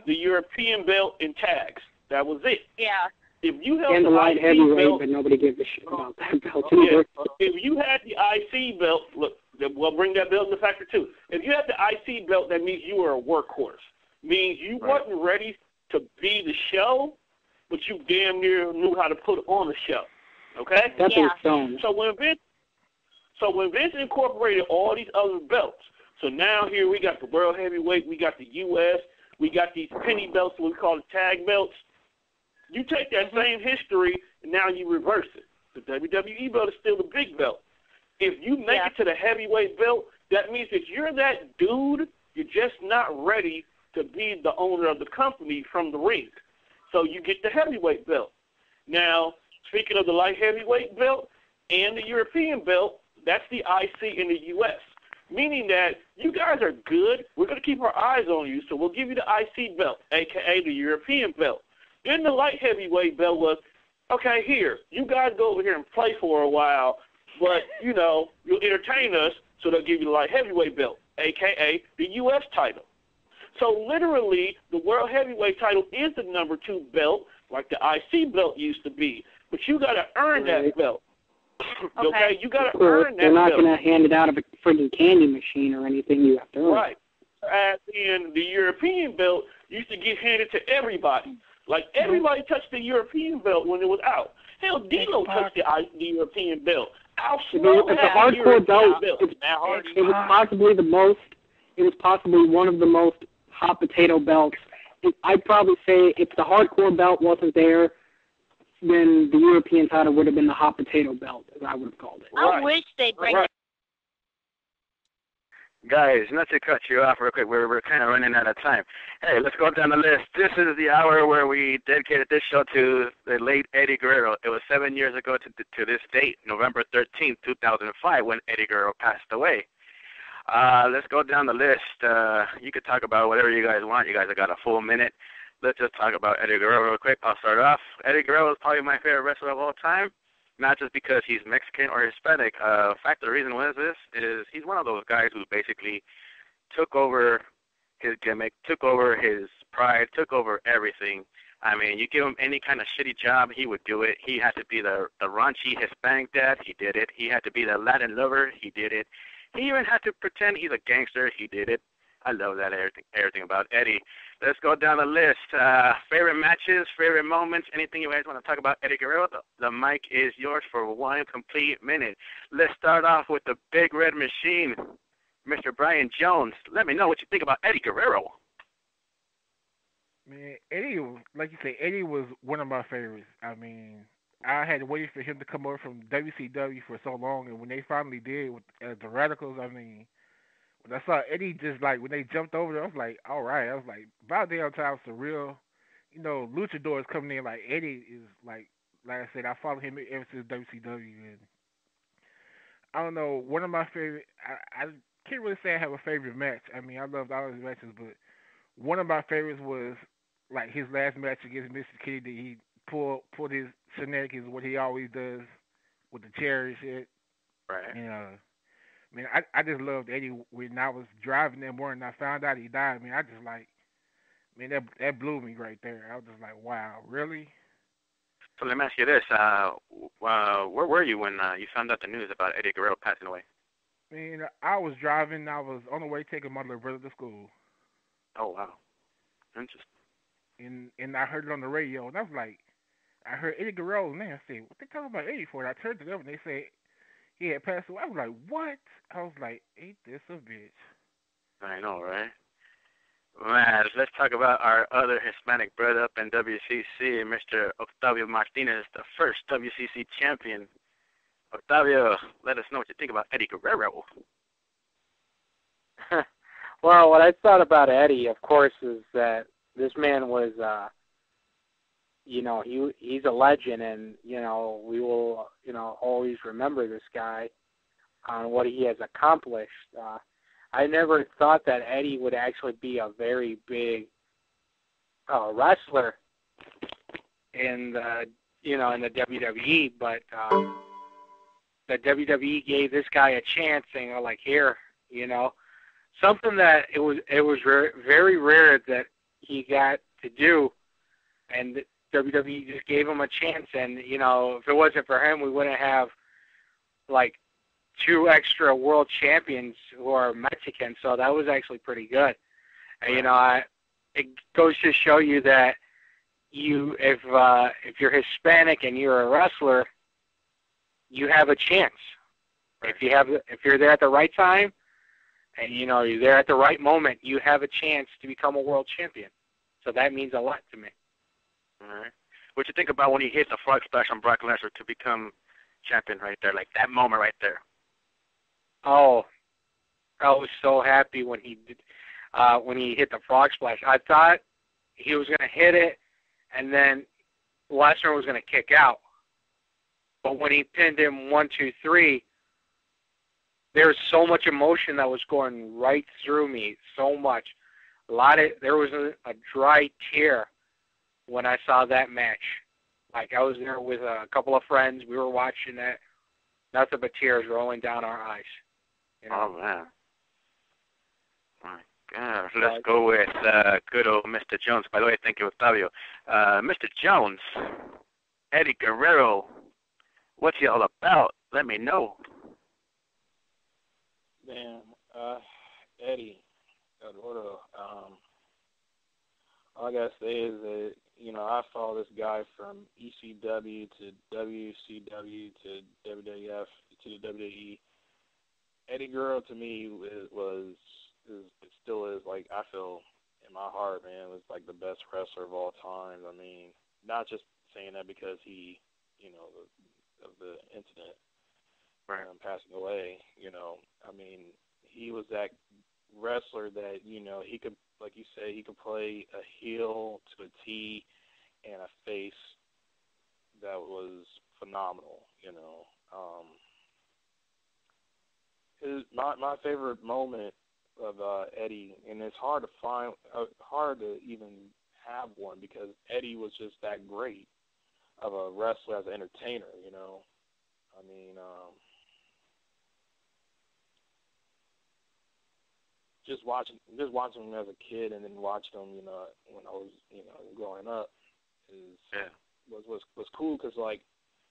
S6: the European belt, and tags. That was it.
S8: Yeah.
S6: If you held
S12: and the light heavyweight,
S6: belt,
S12: but nobody gave a shit about that belt either.
S6: If you had the IC belt, look, we'll bring that belt into factor too. If you had the IC belt, that means you were a workhorse. Means you wasn't ready to be the show, but you damn near knew how to put on the show. Okay?
S12: That's
S6: So when Vince incorporated all these other belts, so now here we got the World Heavyweight, we got the US, we got these penny belts, what we call the tag belts. You take that same history and now you reverse it. The WWE belt is still the big belt. If you make it to the heavyweight belt, that means that you're that dude, you're just not ready to be the owner of the company from the ring. So you get the heavyweight belt. Now, speaking of the light heavyweight belt and the European belt, that's the IC in the U.S., meaning that you guys are good. We're going to keep our eyes on you, so we'll give you the IC belt, a.k.a. the European belt. Then the light heavyweight belt was, okay, here, you guys go over here and play for a while, but, you'll entertain us, so they'll give you the light heavyweight belt, a.k.a. the U.S. title. So literally, the World Heavyweight title is the number 2 belt, like the IC belt used to be, but you got to earn that belt. Okay? You got to earn that belt.
S12: They're not going to hand it out of a freaking candy machine or anything. You have to earn it.
S6: Right. And the European belt used to get handed to everybody. Like, everybody touched the European belt when it was out. Hell, D'Lo touched the European belt. Al Snow had
S12: the hardcore belt. It was possibly the most. It was possibly one of the most hot potato belts. I'd probably say if the hardcore belt wasn't there, then the European title would have been the hot potato belt, as I would have called it.
S8: I wish they'd bring it.
S2: Guys, not to cut you off real quick, we're kind of running out of time. Hey, let's go down the list. This is the hour where we dedicated this show to the late Eddie Guerrero. It was 7 years ago to this date, November 13th, 2005, when Eddie Guerrero passed away. Let's go down the list. You could talk about whatever you guys want. You guys have got a full minute. Let's just talk about Eddie Guerrero real quick. I'll start off. Eddie Guerrero is probably my favorite wrestler of all time, not just because he's Mexican or Hispanic. In fact, the reason was this is he's one of those guys who basically took over his gimmick, took over his pride, took over everything. I mean, you give him any kind of shitty job, he would do it. He had to be the raunchy Hispanic dad, he did it. He had to be the Latin lover, he did it. He even had to pretend he's a gangster, he did it. I love that, everything about Eddie. Let's go down the list. Favorite matches, favorite moments, anything you guys want to talk about Eddie Guerrero, the mic is yours for 1 complete minute. Let's start off with the Big Red Machine, Mr. Brian Jones. Let me know what you think about Eddie Guerrero.
S5: Man, Eddie, like you say, Eddie was one of my favorites. I mean, I had waited for him to come over from WCW for so long, and when they finally did with the Radicals, I mean, when I saw Eddie just like, when they jumped over there, I was like, all right. I was like, about damn time some real, luchadors coming in. Like, Eddie is like I said, I followed him ever since WCW. And I don't know, one of my favorite, I can't really say I have a favorite match. I mean, I loved all his matches, but one of my favorites was like his last match against Mr. Kennedy. He pulled his shenanigans, what he always does with the chair and shit.
S2: Right.
S5: And, man, I just loved Eddie when I was driving that morning and I found out he died. I mean, I just like, man, that blew me right there. I was just like, wow, really?
S2: So let me ask you this. Where were you when you found out the news about Eddie Guerrero passing away?
S5: I mean, I was driving. I was on the way taking my little brother to school.
S2: Oh, wow. Interesting.
S5: And I heard it on the radio, and I was like, I heard Eddie Guerrero's name. I said, what they talking about Eddie for? And I turned to them, and they said, he had passed away. I was like, what? I was like, ain't this a bitch?
S2: I know, right? Man, let's talk about our other Hispanic brother up in WCC, Mr. Octavio Martinez, the first WCC champion. Octavio, let us know what you think about Eddie Guerrero.
S12: Well, what I thought about Eddie, of course, is that this man was, he's a legend, and, we will, always remember this guy on what he has accomplished. I never thought that Eddie would actually be a very big wrestler in the, in the WWE, but the WWE gave this guy a chance, saying, like, here, something that it was very rare that he got to do, and WWE just gave him a chance. And if it wasn't for him, we wouldn't have like 2 extra world champions who are Mexican. So that was actually pretty good. And it goes to show you that if you're Hispanic and you're a wrestler, you have a chance. If you're there at the right time, and you're there at the right moment, you have a chance to become a world champion. So that means a lot to me.
S2: All right. What you think about when he hit the frog splash on Brock Lesnar to become champion right there, like that moment right there?
S12: Oh, I was so happy when he hit the frog splash. I thought he was going to hit it, and then Lesnar was going to kick out. But when he pinned him 1, 2, 3, there was so much emotion that was going right through me. So much. There was a dry tear when I saw that match. Like, I was there with a couple of friends. We were watching that. Nothing but tears rolling down our eyes.
S2: Oh, man. My gosh. Let's go with good old Mr. Jones. By the way, thank you, Octavio. Mr. Jones, Eddie Guerrero, what's he all about? Let me know.
S3: Damn, Eddie Guerrero. all I gotta say is that, you know, I follow this guy from ECW to WCW to WWF to the WWE. Eddie Guerrero to me still is, like, I feel in my heart, man, was like the best wrestler of all time. I mean, not just saying that because he, you know, of the incident, passing away, you know. I mean, he was that wrestler that, you know, he could, like you say, he could play a heel to a T and a face that was phenomenal, you know. My favorite moment of Eddie, and it's hard to even have one because Eddie was just that great of a wrestler as an entertainer, you know. I mean, just watching him as a kid and then watching him, you know, when I was, you know, growing up was cool because, like,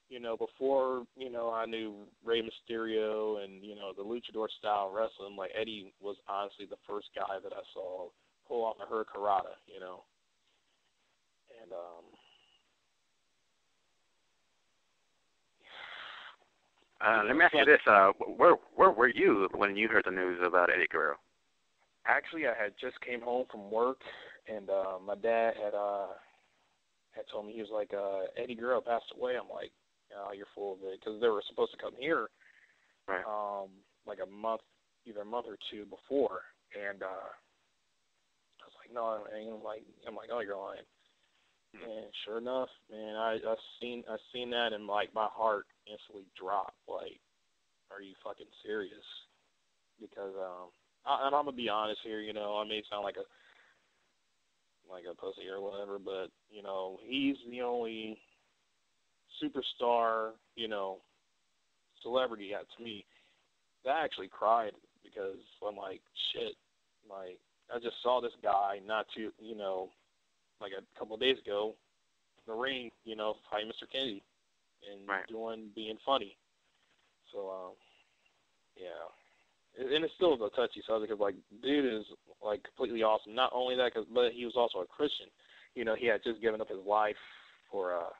S3: you know, before, you know, I knew Rey Mysterio and, you know, the luchador style wrestling, like, Eddie was honestly the first guy that I saw pull off a hurricanrana, you know. And
S2: let me ask you this: where were you when you heard the news about Eddie Guerrero?
S3: Actually, I had just came home from work, and my dad had told me, he was like, Eddie Guerrero passed away. I'm like, oh, you're full of it, because they were supposed to come here, like either a month or two before, and I was like, no, and I'm like, oh, you're lying. And sure enough, man, I seen that, and like my heart instantly dropped. Like, are you fucking serious? Because and I'm gonna be honest here, you know, I may sound like a pussy or whatever, but you know, he's the only superstar, you know, celebrity to me that I actually cried because I'm like, shit, like I just saw this guy not too, you know, like a couple of days ago in the ring, you know, fighting Mr. Kennedy and being funny. So, yeah. And it's still a touchy subject because, like, dude is, like, completely awesome. Not only that, but he was also a Christian. You know, he had just given up his life for,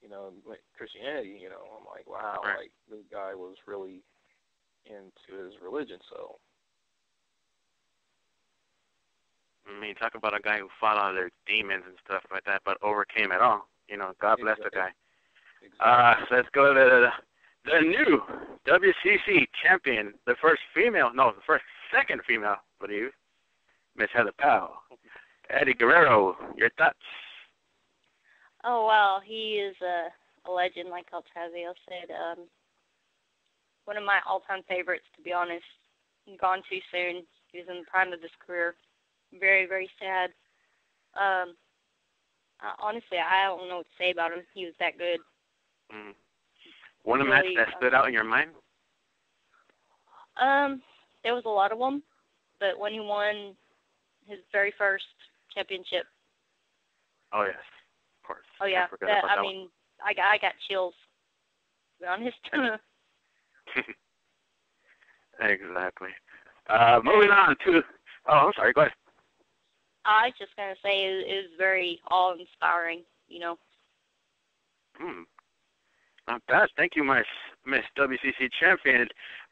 S3: you know, Christianity, you know. I'm like, wow, like, this guy was really into his religion, so.
S2: I mean, talk about a guy who fought all their demons and stuff like that, but overcame it all. You know, God bless the guy. Exactly. So let's go to the new WCC champion, the second female, I believe, Miss Heather Powell. Eddie Guerrero, your thoughts?
S8: Oh, wow, he is a legend, like Altavio said. One of my all-time favorites, to be honest. Gone too soon. He was in the prime of his career. Very, very sad. Honestly, I don't know what to say about him. He was that good.
S2: One match that stood out in your mind?
S8: There was a lot of them, but when he won his very first championship.
S2: Oh, yes, of course.
S8: Oh, yeah. I got chills, to be honest.
S2: Exactly. Moving on to... Oh, I'm sorry. Go ahead.
S8: I was just going to say it was very awe-inspiring, you know.
S2: Not bad. Thank you, Miss WCC champion.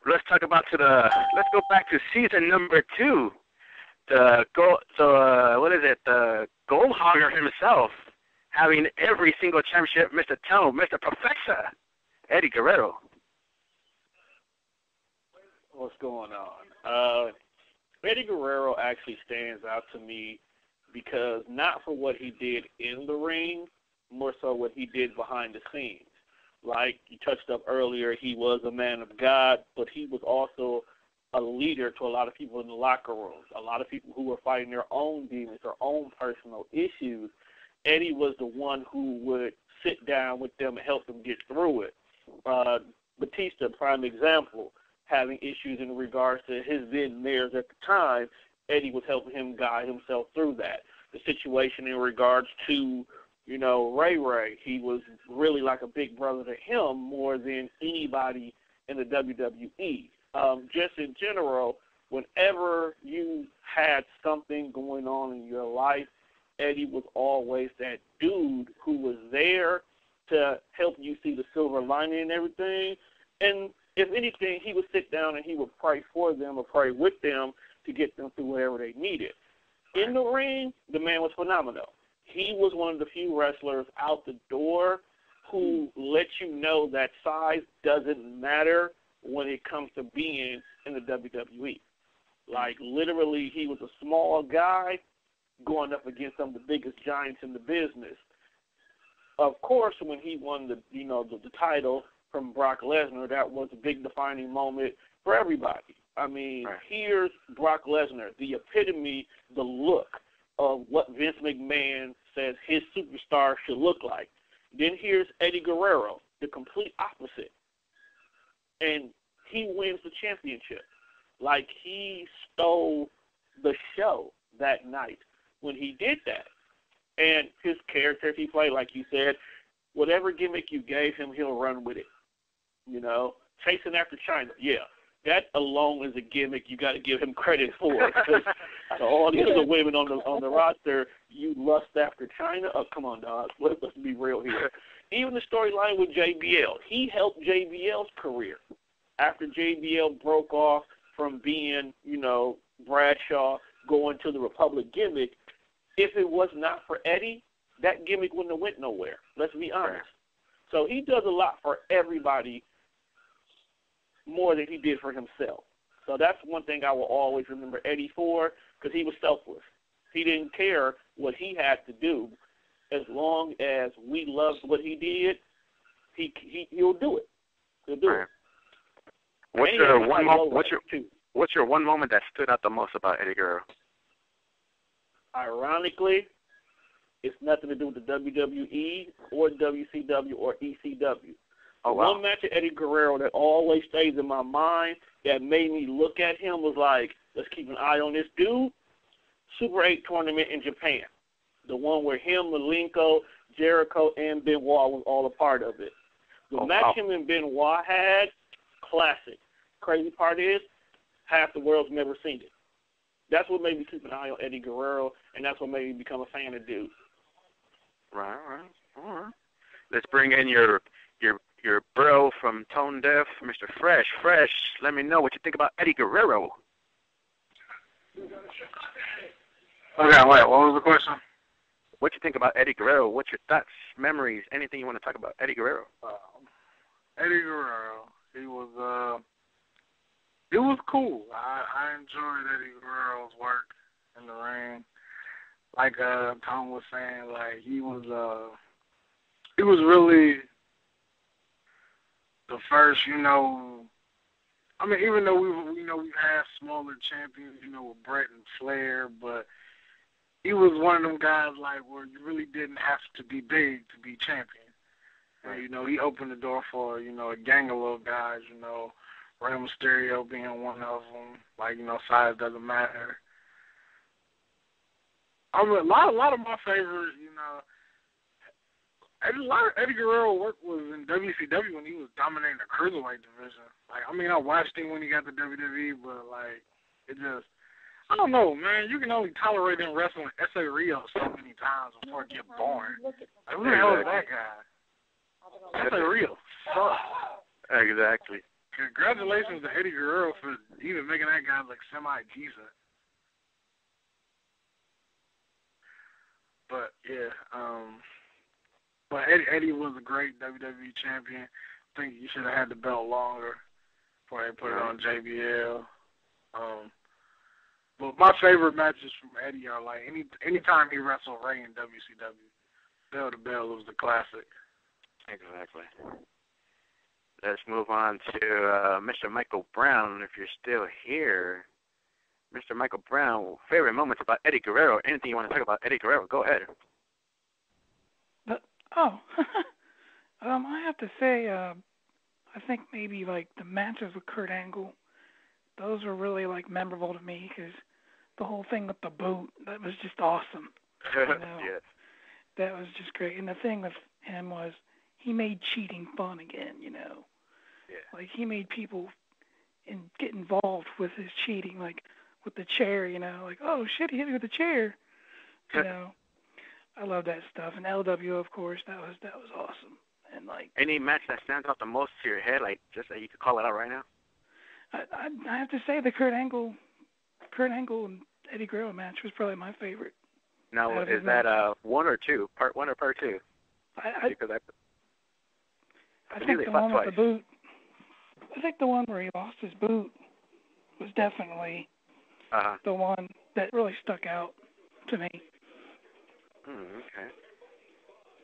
S2: Let's talk about let's go back to season number 2. The gold hogger himself, having every single championship, Mr. Tone, Mr. Professor, Eddie Guerrero.
S6: What's going on? Eddie Guerrero actually stands out to me because not for what he did in the ring, more so what he did behind the scenes. Like you touched up earlier, he was a man of God, but he was also a leader to a lot of people in the locker rooms, a lot of people who were fighting their own demons, their own personal issues. Eddie was the one who would sit down with them and help them get through it. Batista, prime example, having issues in regards to his then mayors at the time, Eddie was helping him guide himself through that. The situation in regards to, you know, Ray, he was really like a big brother to him more than anybody in the WWE. Just in general,
S3: whenever you had something going on in your life, Eddie was always that dude who was there to help you see the silver lining and everything. And if anything, he would sit down and he would pray for them or pray with them to get them through whatever they needed. In the ring, the man was phenomenal. He was one of the few wrestlers out the door who let you know that size doesn't matter when it comes to being in the WWE. Like, literally, he was a small guy going up against some of the biggest giants in the business. Of course, when he won the title from Brock Lesnar, that was a big defining moment for everybody. I mean, here's Brock Lesnar, the epitome, the look of what Vince McMahon says his superstar should look like. Then here's Eddie Guerrero, the complete opposite. And he wins the championship. Like, he stole the show that night when he did that. And his character he played, like you said, whatever gimmick you gave him, he'll run with it. You know, chasing after China, yeah. That alone is a gimmick you got to give him credit for. Because to all the other women on the roster, you lust after China? Oh, come on, dog. Let's be real here. Even the storyline with JBL, he helped JBL's career. After JBL broke off from being, Bradshaw, going to the Republic gimmick, if it was not for Eddie, that gimmick wouldn't have went nowhere. Let's be honest. So he does a lot for everybody more than he did for himself. So that's one thing I will always remember Eddie for, because he was selfless. He didn't care what he had to do. As long as we loved what he did, he'll do it. He'll do it.
S14: What's your one moment that stood out the most about Eddie Guerrero?
S3: Ironically, it's nothing to do with the WWE or WCW or ECW.
S14: Oh, wow.
S3: One match of Eddie Guerrero that always stays in my mind that made me look at him was like, let's keep an eye on this dude. Super 8 tournament in Japan. The one where him, Malenko, Jericho, and Benoit was all a part of it. The match him and Benoit had, classic. Crazy part is, half the world's never seen it. That's what made me keep an eye on Eddie Guerrero, and that's what made me become a fan of dude.
S14: Right. All right. Let's bring in your bro from Tone Deaf, Mr. Fresh. Fresh, let me know what you think about Eddie Guerrero.
S9: Okay, wait, what was the question?
S14: What you think about Eddie Guerrero? What's your thoughts, memories, anything you want to talk about Eddie Guerrero?
S9: Eddie Guerrero, he was cool. I enjoyed Eddie Guerrero's work in the ring. Like Tom was saying, like he was really the first, I mean, even though we've had smaller champions, with Brett and Flair, but he was one of them guys like where you really didn't have to be big to be champion. And, he opened the door for, a gang of little guys, Rey Mysterio being one of them. Like, size doesn't matter. I mean, a lot of my favorite, Eddie Guerrero work was in WCW when he was dominating the cruiserweight division. Like, I mean, I watched him when he got to WWE, but like, it just, I don't know, man. You can only tolerate him wrestling S.A. Rio so many times before it get boring. Like, who the hell is that guy? S.A. Rio sucks.
S14: Exactly.
S9: Congratulations to Eddie Guerrero for even making that guy look semi-decent. But, yeah, but Eddie was a great WWE champion. I think you should have had the belt longer before they put it on JBL. But my favorite matches from Eddie are like anytime he wrestled Ray in WCW. Bell to Bell was the classic.
S14: Exactly. Let's move on to Mr. Michael Brown, if you're still here. Mr. Michael Brown, favorite moments about Eddie Guerrero. Anything you want to talk about Eddie Guerrero, go ahead.
S7: I have to say, I think maybe like the matches with Kurt Angle, those were really like memorable to me because the whole thing with the boot, that was just awesome.
S14: Yes.
S7: That was just great. And the thing with him was he made cheating fun again, Yeah. Like he made people, and get involved with his cheating, like with the chair, you know, like, oh shit, he hit me with the chair. You know, I love that stuff. And LWO, of course, that was awesome. And like,
S14: any match that stands out the most to your head, like just that you could call it out right now?
S7: I have to say the Kurt Angle and Eddie Guerrero match was probably my favorite.
S14: Now, is that one or two? Part one or part two?
S7: I
S14: think
S7: the one with the boot. I think the one where he lost his boot was definitely the one that really stuck out to me.
S14: Okay.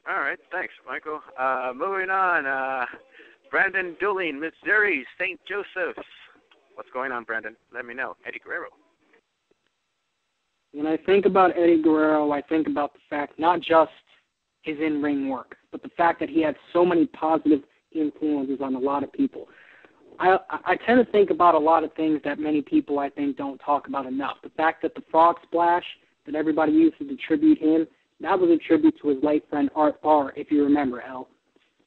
S14: All right. Thanks, Michael. Moving on. Brandon Dooling, Missouri, St. Joseph's. What's going on, Brandon? Let me know. Eddie Guerrero.
S12: When I think about Eddie Guerrero, I think about the fact not just his in-ring work, but the fact that he had so many positive influences on a lot of people. I tend to think about a lot of things that many people, I think, don't talk about enough. The fact that the frog splash that everybody used to tribute him, that was a tribute to his late friend Art Barr, if you remember, El.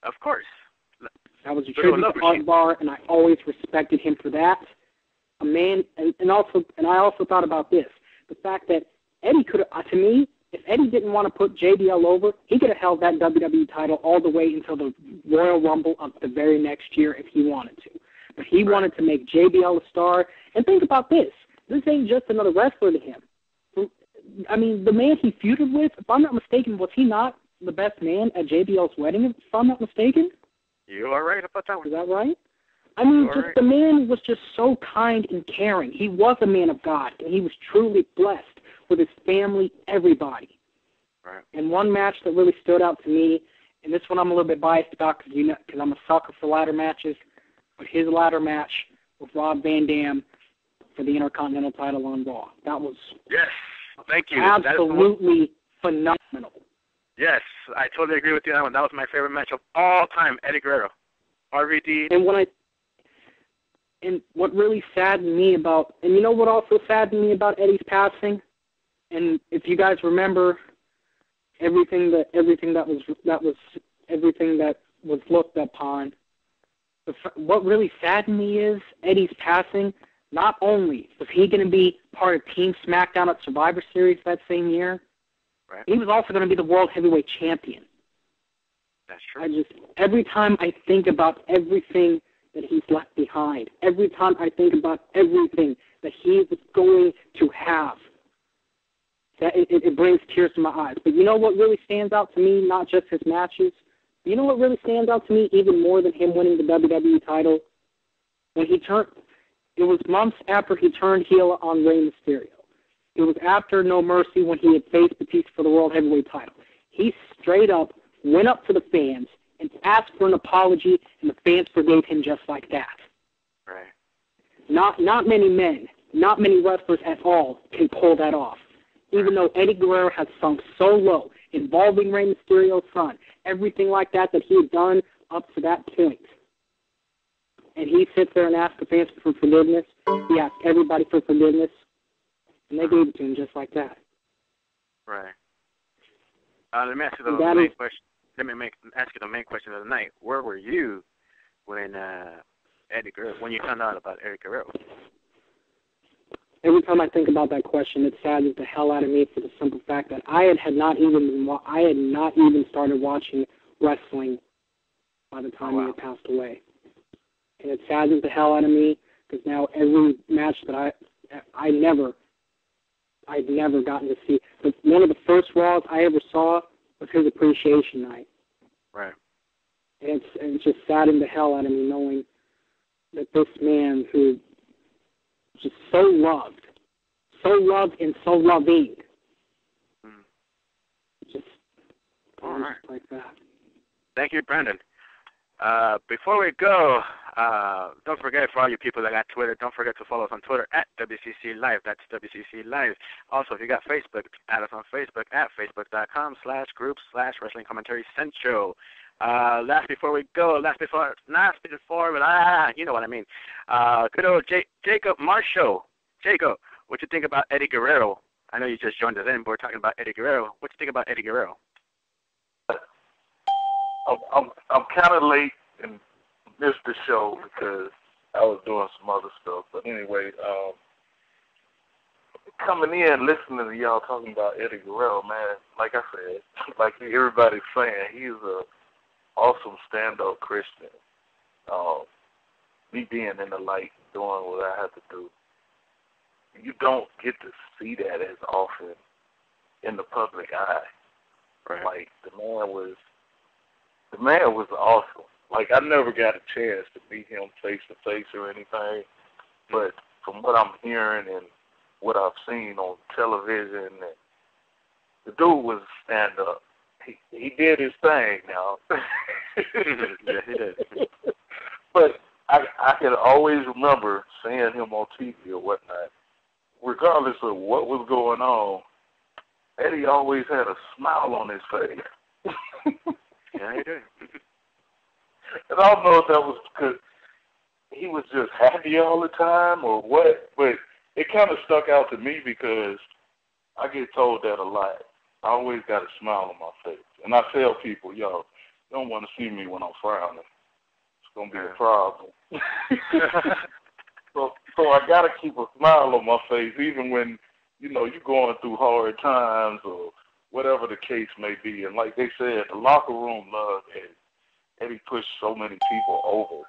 S14: Of course.
S12: That was a tribute to Art Barr, and I always respected him for that. A man, and I also thought about this. The fact that Eddie could have, to me, if Eddie didn't want to put JBL over, he could have held that WWE title all the way until the Royal Rumble of the very next year if he wanted to. But he wanted to make JBL a star. And think about this. This ain't just another wrestler to him. I mean, the man he feuded with, if I'm not mistaken, was he not the best man at JBL's wedding, if I'm not mistaken?
S14: You are right about that one.
S12: Is that right? I mean, the man was just so kind and caring. He was a man of God, and he was truly blessed with his family, everybody.
S14: Right.
S12: And one match that really stood out to me, and this one I'm a little bit biased about because I'm a sucker for ladder matches, but his ladder match with Rob Van Dam for the Intercontinental title on Raw. That was
S14: thank you.
S12: Absolutely phenomenal.
S14: Yes, I totally agree with you on that one. That was my favorite match of all time, Eddie Guerrero. RVD.
S12: And what really saddened me about, and you know what also saddened me about Eddie's passing? And if you guys remember everything that was looked upon, what really saddened me is Eddie's passing. Not only was he going to be part of Team SmackDown at Survivor Series that same year, he was also going to be the World Heavyweight Champion.
S14: That's true.
S12: Every time I think about everything that he's left behind, every time I think about everything that he is going to have, that it brings tears to my eyes. But you know what really stands out to me, not just his matches? You know what really stands out to me even more than him winning the WWE title? When he turned, it was months after he turned heel on Rey Mysterio. It was after No Mercy when he had faced Batista for the World Heavyweight title. He straight up went up to the fans and asked for an apology, and the fans forgave him just like that.
S14: Right.
S12: Not many men, not many wrestlers at all can pull that off. Even though Eddie Guerrero has sunk so low, involving Rey Mysterio's son, everything like that he had done up to that point. And he sits there and asks the fans for forgiveness. He asked everybody for forgiveness, and they gave it to him just like that.
S14: Right. Let me ask you the main question. Ask you the main question of the night. Where were you when when you found out about Eddie Guerrero?
S12: Every time I think about that question, it saddens the hell out of me for the simple fact that I had not even started watching wrestling by the time he had passed away. And it saddens the hell out of me because now every match that I'd never gotten to see. But one of the first Raws I ever saw was his appreciation night.
S14: Right.
S12: And it's just saddened the hell out of me knowing that this man who just so loved and so loving, just like that.
S14: Thank you, Brandon. Before we go, don't forget, for all you people that got Twitter, don't forget to follow us on Twitter at WCC Live. That's WCC Live. Also, if you got Facebook, add us on Facebook at facebook.com/groups/Wrestling Commentary Central. Last before we go, but you know what I mean. Good old Jacob Marshall. Jacob, what you think about Eddie Guerrero? I know you just joined us in, but we're talking about Eddie Guerrero. What you think about Eddie Guerrero?
S15: I'm kind of late and missed the show because I was doing some other stuff. But anyway, coming in, listening to y'all talking about Eddie Guerrero, man, like I said, like everybody's saying, he's a awesome stand-up Christian. Me being in the light, doing what I have to do, you don't get to see that as often in the public eye.
S14: Right.
S15: Like the man was awesome. Like I never got a chance to meet him face to face or anything, but from what I'm hearing and what I've seen on television, and the dude was stand up. He did his thing now.
S14: Yeah, he did.
S15: But I can always remember seeing him on TV or whatnot. Regardless of what was going on, Eddie always had a smile on his face.
S14: Yeah, he did.
S15: And I don't know if that was because he was just happy all the time or what, but it kind of stuck out to me because I get told that a lot. I always got a smile on my face. And I tell people, yo, you don't want to see me when I'm frowning. It's going to be a problem. So I got to keep a smile on my face even when, you know, you're going through hard times or whatever the case may be. And like they said, the locker room loved Eddie. Eddie pushed so many people over.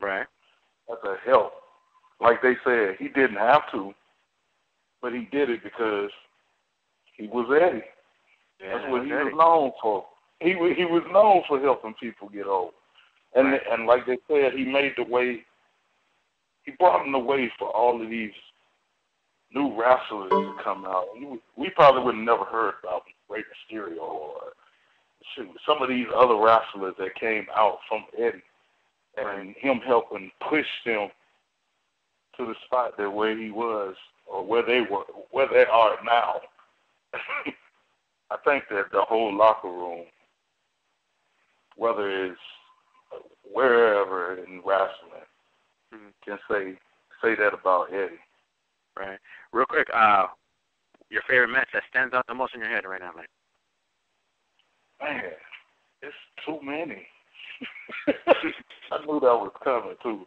S14: Right.
S15: That's a help. Like they said, he didn't have to, but he did it because he was Eddie.
S14: Yeah,
S15: that's what he was known for. He was known for helping people get over. And
S14: right.
S15: And like they said, he made the way. He brought him the way for all of these new wrestlers to come out. We probably would have never heard about Rey Mysterio or some of these other wrestlers that came out from Eddie, and him helping push them to the spot that where he was or where they are now. I think that the whole locker room, whether it's wherever in wrestling, can say that about Eddie.
S14: Right. Real quick, your favorite match that stands out the most in your head right now, man?
S15: Man, it's too many. I knew that was coming too.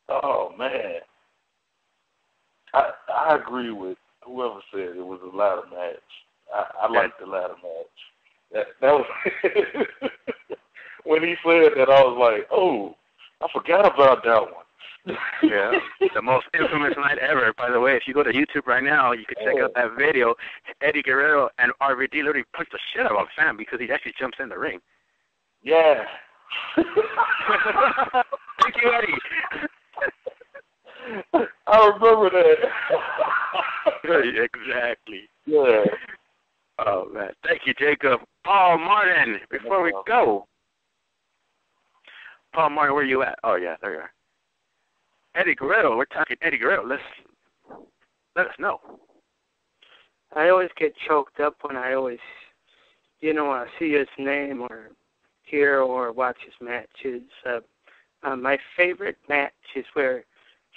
S15: Oh man, I agree with whoever said it was a ladder match. I like the ladder match. That was when he said that, I was like, oh, I forgot about that one.
S14: Yeah, the most infamous night ever. By the way, if you go to YouTube right now, you can check out that video. Eddie Guerrero and RVD literally punched the shit out of a fan because he actually jumps in the ring.
S15: Yeah.
S14: Thank you, Eddie.
S15: I remember that.
S14: Exactly.
S15: Yeah.
S14: Oh, man. Thank you, Jacob. Paul Martin, before we go. Paul Martin, where you at? Oh, yeah, there you are. Eddie Guerrero, we're talking Eddie Guerrero. Let us know.
S4: I always get choked up when I always, see his name or hear or watch his matches. My favorite match is where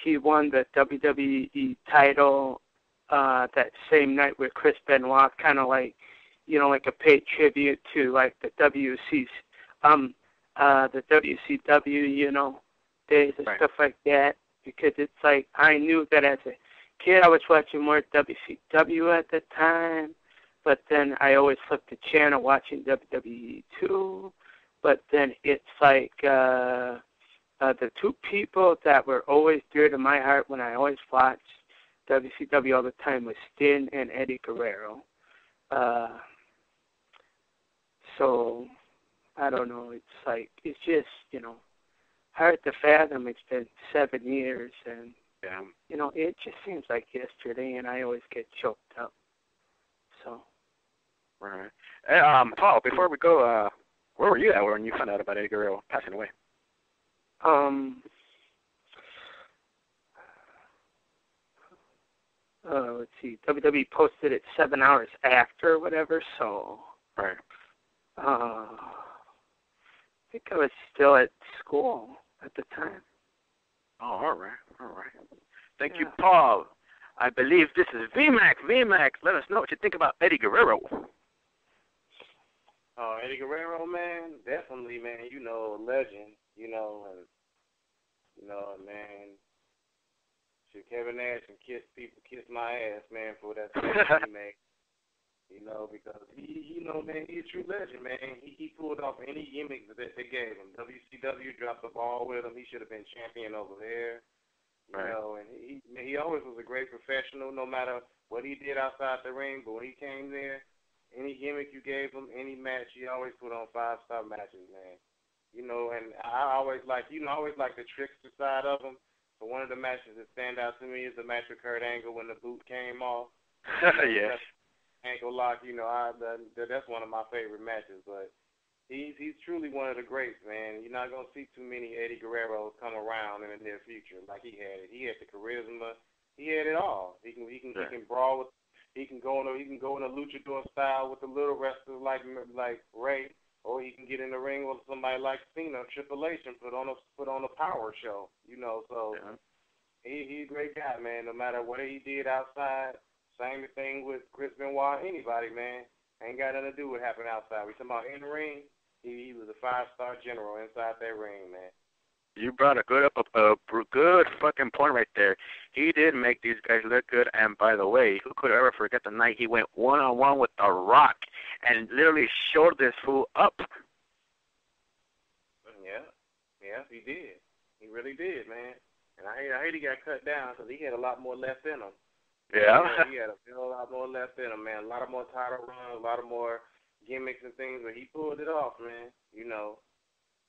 S4: he won the WWE title that same night with Chris Benoit, kind of like, like a paid tribute to like the WCW, days and stuff like that. Because it's like I knew that as a kid I was watching more WCW at the time, but then I always flipped the channel watching WWE too. But then it's like the two people that were always dear to my heart when I always watched WCW all the time was Sting and Eddie Guerrero. So I don't know. It's just hard to fathom. It's been 7 years, and it just seems like yesterday, and I always get choked up. So,
S14: right. Hey, Paul, before we go, where were you at when you found out about Eddie Guerrero passing away?
S4: Let's see. WWE posted it 7 hours after, or whatever. So,
S14: right.
S4: I think I was still at school at the time.
S14: Oh, all right. Thank you, Paul. I believe this is VMAC. VMAC, let us know what you think about Eddie Guerrero.
S13: Oh, Eddie Guerrero, man, definitely, man. Legend. Man, Kevin Nash and kiss my ass, man, for that statement he made. You know, because he man, he's a true legend, man. He pulled off any gimmick that they gave him. WCW dropped the ball with him. He should have been champion over there. You know, and he always was a great professional, no matter what he did outside the ring. But when he came there, any gimmick you gave him, any match, he always put on 5-star matches, man. You know, and I always like the trickster side of him. But one of the matches that stand out to me is the match with Kurt Angle when the boot came off.
S14: Yes.
S13: Ankle lock, you know, that's one of my favorite matches. But he's truly one of the greats, man. You're not gonna see too many Eddie Guerreros come around in the near future like he had it. He had the charisma. He had it all. He can brawl with. He can go in a luchador style with the little wrestlers like Ray. Or he can get in the ring with somebody like Cena, Triple H, and put on a power show, you know. So he's a great guy, man. No matter what he did outside, same thing with Chris Benoit. Anybody, man, ain't got nothing to do with what happened outside. We talking about in the ring. He was a 5-star general inside that ring, man.
S14: You brought a good fucking point right there. He did make these guys look good, and by the way, who could ever forget the night he went one-on-one with The Rock and literally showed this fool up?
S13: Yeah, he did. He really did, man. And I hate he got cut down because he had a lot more left in him.
S14: Yeah.
S13: He had a lot more left in him, man. A lot of more title runs, a lot of more gimmicks and things, but he pulled it off, man. You know.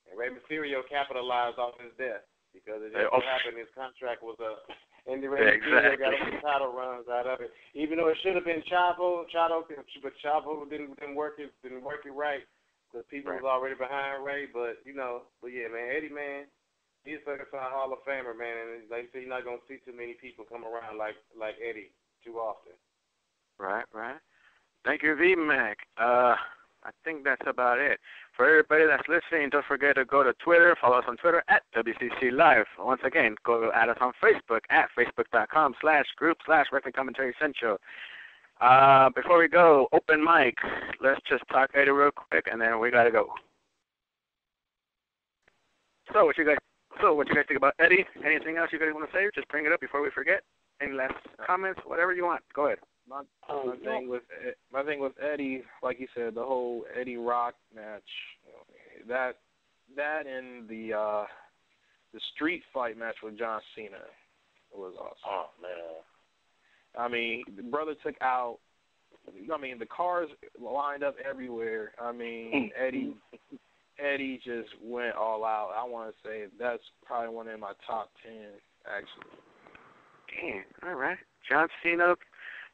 S13: And Rey Mysterio capitalized off his death because it just so happened his contract was up. And Rey Mysterio got some title runs out of it. Even though it should have been Chavo, but Chavo didn't work it right because people was already behind Rey. But yeah, man, Eddie, man, he's a certified Hall of Famer, man. And like I said, you're not gonna see too many people come around like Eddie too often.
S14: Right. Thank you, V-Mac. I think that's about it. For everybody that's listening, don't forget to go to Twitter. Follow us on Twitter at WCC Live. Once again, go add us on Facebook at facebook.com/group/Wrestling Commentary Central. Before we go, open mic. Let's just talk Eddie real quick, and then we got to go. So what you guys think about Eddie? Anything else you guys want to say? Just bring it up before we forget. Any last comments? Whatever you want. Go ahead.
S3: My thing with Eddie, like you said, the whole Eddie Rock match, that and the street fight match with John Cena was awesome.
S15: Oh man!
S3: I mean, the brother took out. I mean, the cars lined up everywhere. I mean, Eddie just went all out. I want to say that's probably one of my top 10, actually.
S14: Damn. All right, John Cena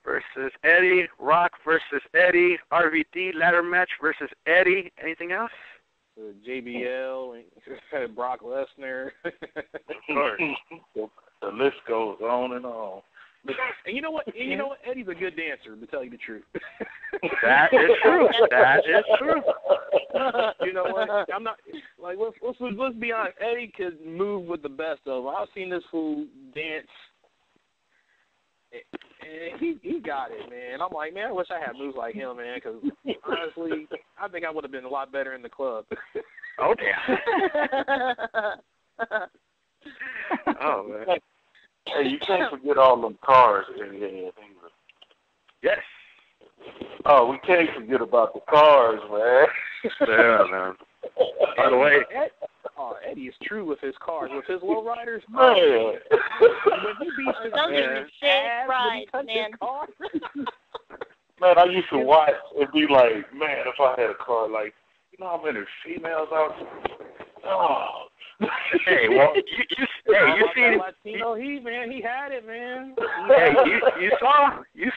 S14: versus Eddie, Rock versus Eddie, RVD ladder match versus Eddie. Anything else?
S3: JBL and Brock Lesnar.
S15: Of course. The list goes on and on.
S3: And you know what? Eddie's a good dancer, to tell you the truth.
S14: That is true. That is true.
S3: You know what? I'm not like let's be honest. Eddie could move with the best of them. I've seen this fool dance. And he got it, man. I'm like, man, I wish I had moves like him, man, because honestly, I think I would have been a lot better in the club.
S14: Oh, damn. Oh, man.
S15: Hey, you can't forget all them cars in England.
S14: Yes.
S15: Oh, we can't forget about the cars, man.
S14: Yeah, man. By the way,
S3: Eddie is true with his cars, with his lowriders.
S15: Man.
S3: When he beats his
S8: man.
S15: Man, I used to watch and be like, man, if I had a car, like, you know how many females out there? Oh.
S14: Hey, well, you see,
S3: Latino he had it, man.
S14: Hey, you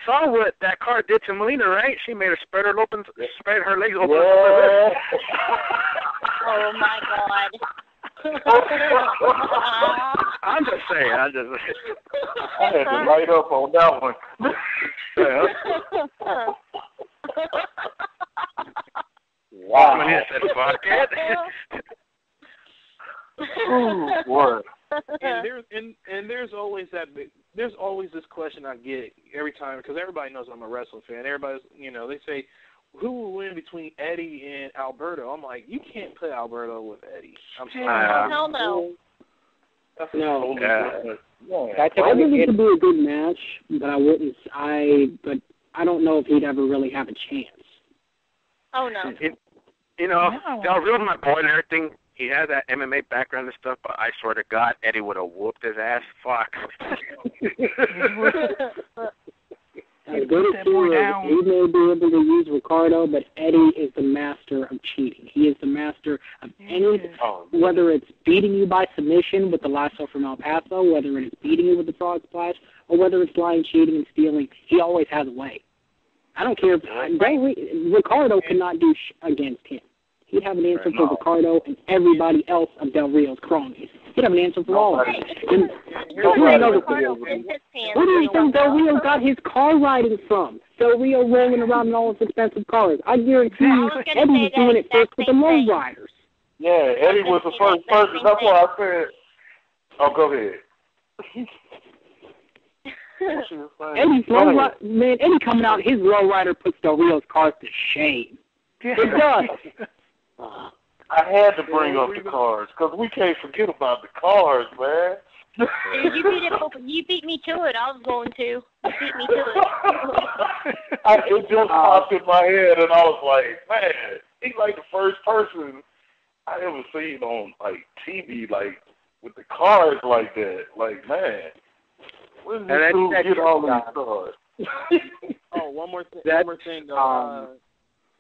S14: saw what that car did to Melina, right? She made her spread her legs open.
S15: Yeah.
S8: Oh my God.
S14: I'm just saying.
S15: I had to light up on that one.
S14: Yeah.
S15: Wow.
S14: Melina said, "Fuck it."
S15: Ooh, boy.
S3: And there's always this question I get every time, because everybody knows I'm a wrestling fan. Everybody's, they say, who will win between Eddie and Alberto? I'm like, you can't put Alberto with Eddie. I'm sorry.
S8: Hell no.
S12: No.
S15: Yeah.
S12: I think it could be a good match, but I don't know if he'd ever really have a chance.
S8: Oh no.
S14: Del Rio's my boy and everything. He has that MMA background and stuff, but I swear to God, Eddie would have whooped his ass. Fuck.
S12: As good as he may be able to use Ricardo, but Eddie is the master of cheating. He is the master of whether it's beating you by submission with the lasso from El Paso, whether it's beating you with the frog splash, or whether it's lying, cheating, and stealing. He always has a way. I don't care if Ricardo could not do against him. He'd have an answer for Ricardo and everybody else of Del Rio's cronies. He'd have an answer for all of them. And who do you think Del Rio got his car riding from? Del Rio rolling around in all his expensive cars. I guarantee you Eddie was doing it first with the low riders.
S15: Yeah, Eddie was the first person. That's why I said, go ahead.
S12: Eddie coming out, his low rider puts Del Rio's cars to shame. It does.
S15: I had to bring up the cars because we can't forget about the cars, man.
S8: You beat me to it. I was going to. You beat me to it.
S15: It just popped in my head, and I was like, man, he's like the first person I ever seen on like TV, like with the cars like that. Like, man, where did this dude get all these cars?
S3: Oh, one more thing.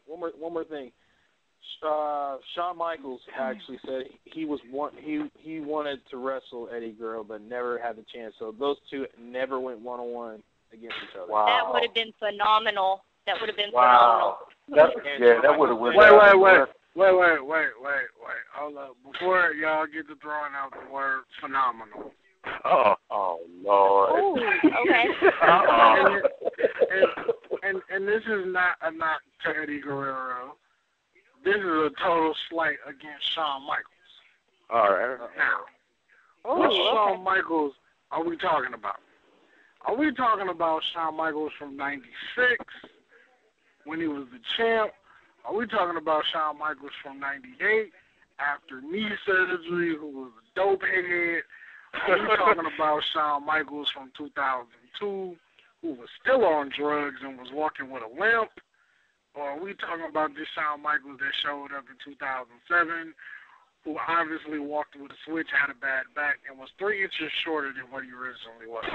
S3: One more thing. Shawn Michaels actually said he wanted to wrestle Eddie Guerrero, but never had the chance. So those two never went one-on-one against each other.
S8: Wow. That would have been phenomenal. Phenomenal.
S15: That would have went.
S9: Wait. Hold up. Before y'all get to throwing out the word phenomenal.
S15: Oh Lord.
S8: Oh, okay.
S9: And this is not a knock to Eddie Guerrero. This is a total slight against Shawn Michaels.
S14: All right.
S9: Now, what Shawn Michaels are we talking about? Are we talking about Shawn Michaels from '96 when he was the champ? Are we talking about Shawn Michaels from '98 after knee surgery, who was a dope head? Are we talking about Shawn Michaels from 2002, who was still on drugs and was walking with a limp? Or are we talking about this Shawn Michaels that showed up in 2007, who obviously walked with a switch, had a bad back, and was 3 inches shorter than what he originally was?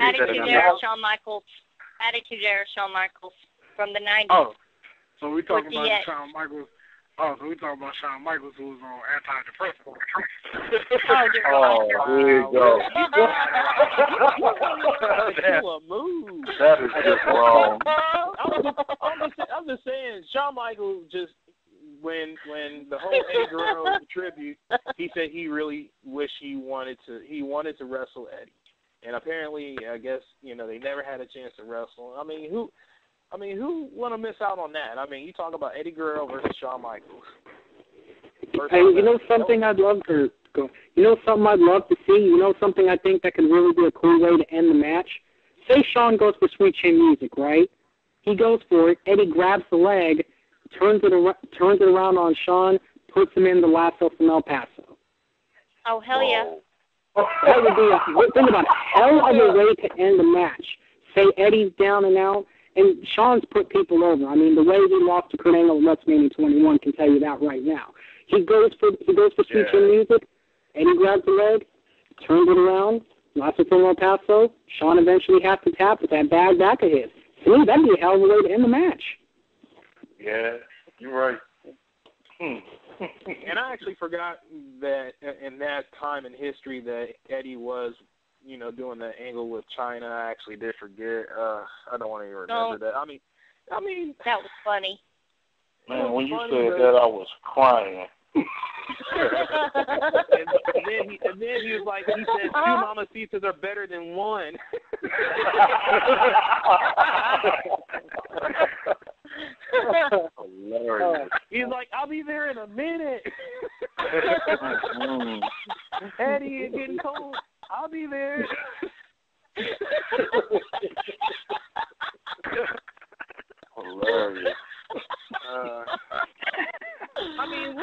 S8: Attitude era Shawn Michaels. From the 90s.
S9: Oh, so we talking about Shawn Michaels. Oh, so we talking about Shawn Michaels, who was on antidepressants.
S15: There you go. That is just wrong.
S3: I'm just saying, Shawn Michaels just when the whole Eddie Guerrero tribute, he said he really wished he wanted to wrestle Eddie, and apparently, I guess they never had a chance to wrestle. I mean, who want to miss out on that? I mean, you talk about Eddie Guerrero versus Shawn Michaels.
S12: Hey, something I'd love to go. Something I'd love to see. Something I think that could really be a cool way to end the match. Say Shawn goes for Sweet Chin Music, right? He goes for it. Eddie grabs the leg, turns it around on Shawn, puts him in the lasso from El Paso.
S8: Oh, hell yeah.
S12: That would be think about hell of a way to end the match. Say Eddie's down and out. And Shawn's put people over. I mean, the way he lost to Kurt Angle at WrestleMania 21 can tell you that right now. He goes for Sweet Chin Music, and he grabs the leg, turns it around, lasso from El Paso. Shawn eventually has to tap with that bad back of his. To me, that'd be a hell of a way to end the match.
S15: Yeah, you're right.
S3: And I actually forgot that in that time in history that Eddie was doing that angle with China. I actually did forget. I don't want to even remember that. I mean,
S8: that was funny.
S15: Man, when you said that, I was crying.
S3: and then he was like, he said, 2 mamacitas are better than 1.
S15: Hilarious.
S3: He's like, I'll be there in a minute. Eddie, it's getting cold. I'll be there.
S15: Hilarious.
S3: I mean,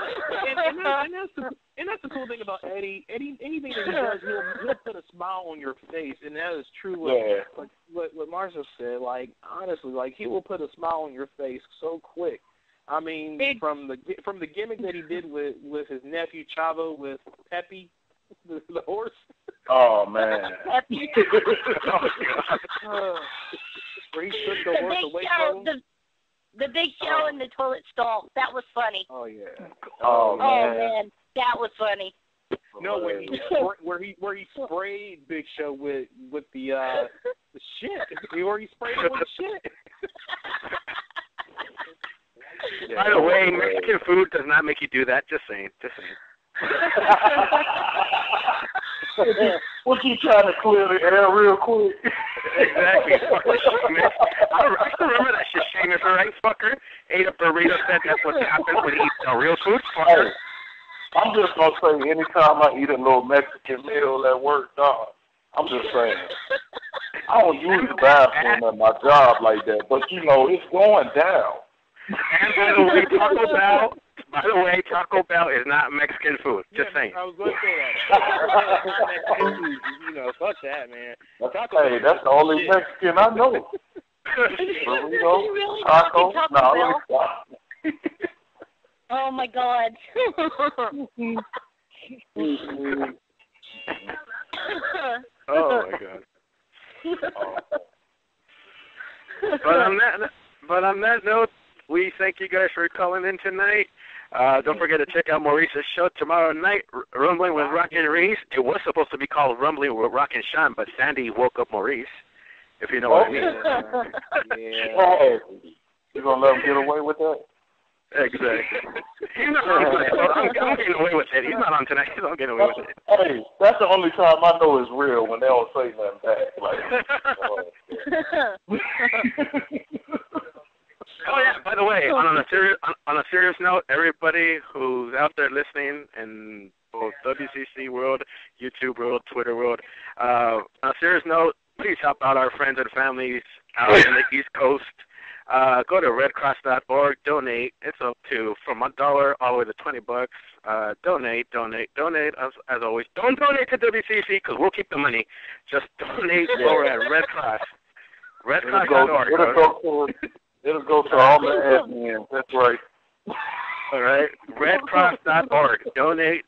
S3: and that's the cool thing about Eddie, anything that he does, he'll put a smile on your face, and that is true. What Marshall said. Like honestly, like he will put a smile on your face so quick. I mean, from the gimmick that he did with his nephew Chavo with Pepe, the horse.
S15: Oh man.
S3: Pepe. Where he took the horse away from him.
S8: The big show in the toilet stall. That was funny.
S3: Oh yeah.
S15: Oh
S8: man, that was funny.
S3: No, where he sprayed Big Show with the shit. Where he sprayed him with shit.
S2: By the way, Mexican food does not make you do that. Just saying.
S15: What you trying to clear the air real quick?
S2: Exactly. I remember that shit, Seamus, right, fucker? Ate a burrito, said that's what happens when you eat real food, fucker.
S15: Hey, I'm just going to say, anytime I eat a little Mexican meal at work, dog, I'm just saying, I don't use the bathroom at my job like that, but, you know, it's going down.
S2: And by the way, Taco Bell is not Mexican food. Just saying.
S3: I was going to say that. Mexican food, you know, fuck that, man.
S15: Hey, that's the only Mexican I know. Burrito,
S8: really
S15: taco.
S8: Taco Bell? Oh my God.
S2: Oh my God. But on that note, we thank you guys for calling in tonight. Don't forget to check out Maurice's show tomorrow night, Rumbling with Rock and Reese. It was supposed to be called Rumbling with Rock and Sean, but Sandy woke up Maurice, if you know what I mean.
S15: Yeah. You going to let him get away with that?
S2: Exactly. He's not on tonight, so I'm getting away with it. He's not on tonight, so I'm getting away with it.
S15: Hey, that's the only time I know it's real, when they don't say nothing back. Like,
S2: oh yeah. By the way, on a serious note, everybody who's out there listening in both WCC world, YouTube world, Twitter world, on a serious note, please help out our friends and families out in the East Coast. Go to redcross.org. Donate. It's up to from $1 all the way to $20. Donate. As always. Don't donate to WCC because we'll keep the money. Just donate over at Red Cross. Redcross.org.
S15: It'll go to all the admins. That's right.
S2: All right. Redcross.org. Donate.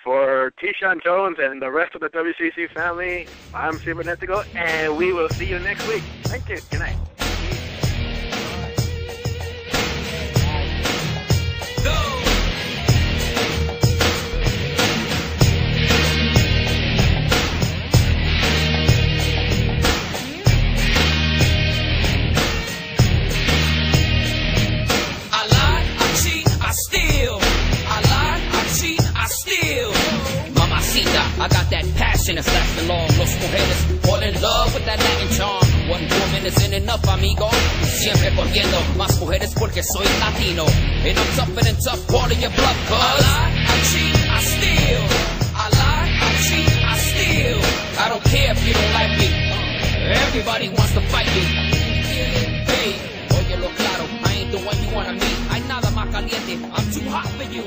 S2: For T-Sean Jones and the rest of the WCC family, I'm EL.CIBERNETICO, and we will see you next week. Thank you. Good night.
S1: I got that passion that's lasting long. Los mujeres fall in love with that Latin charm. One woman isn't enough, amigo. Siempre cogiendo más mujeres porque soy latino. And I'm tougher than tough, part of your blood, cuz I lie, I cheat, I steal. I lie, I cheat, I steal. I don't care if you don't like me. Everybody wants to fight me. Hey, oye lo claro, I ain't the one you wanna meet. Hay nada más caliente, I'm too hot for you.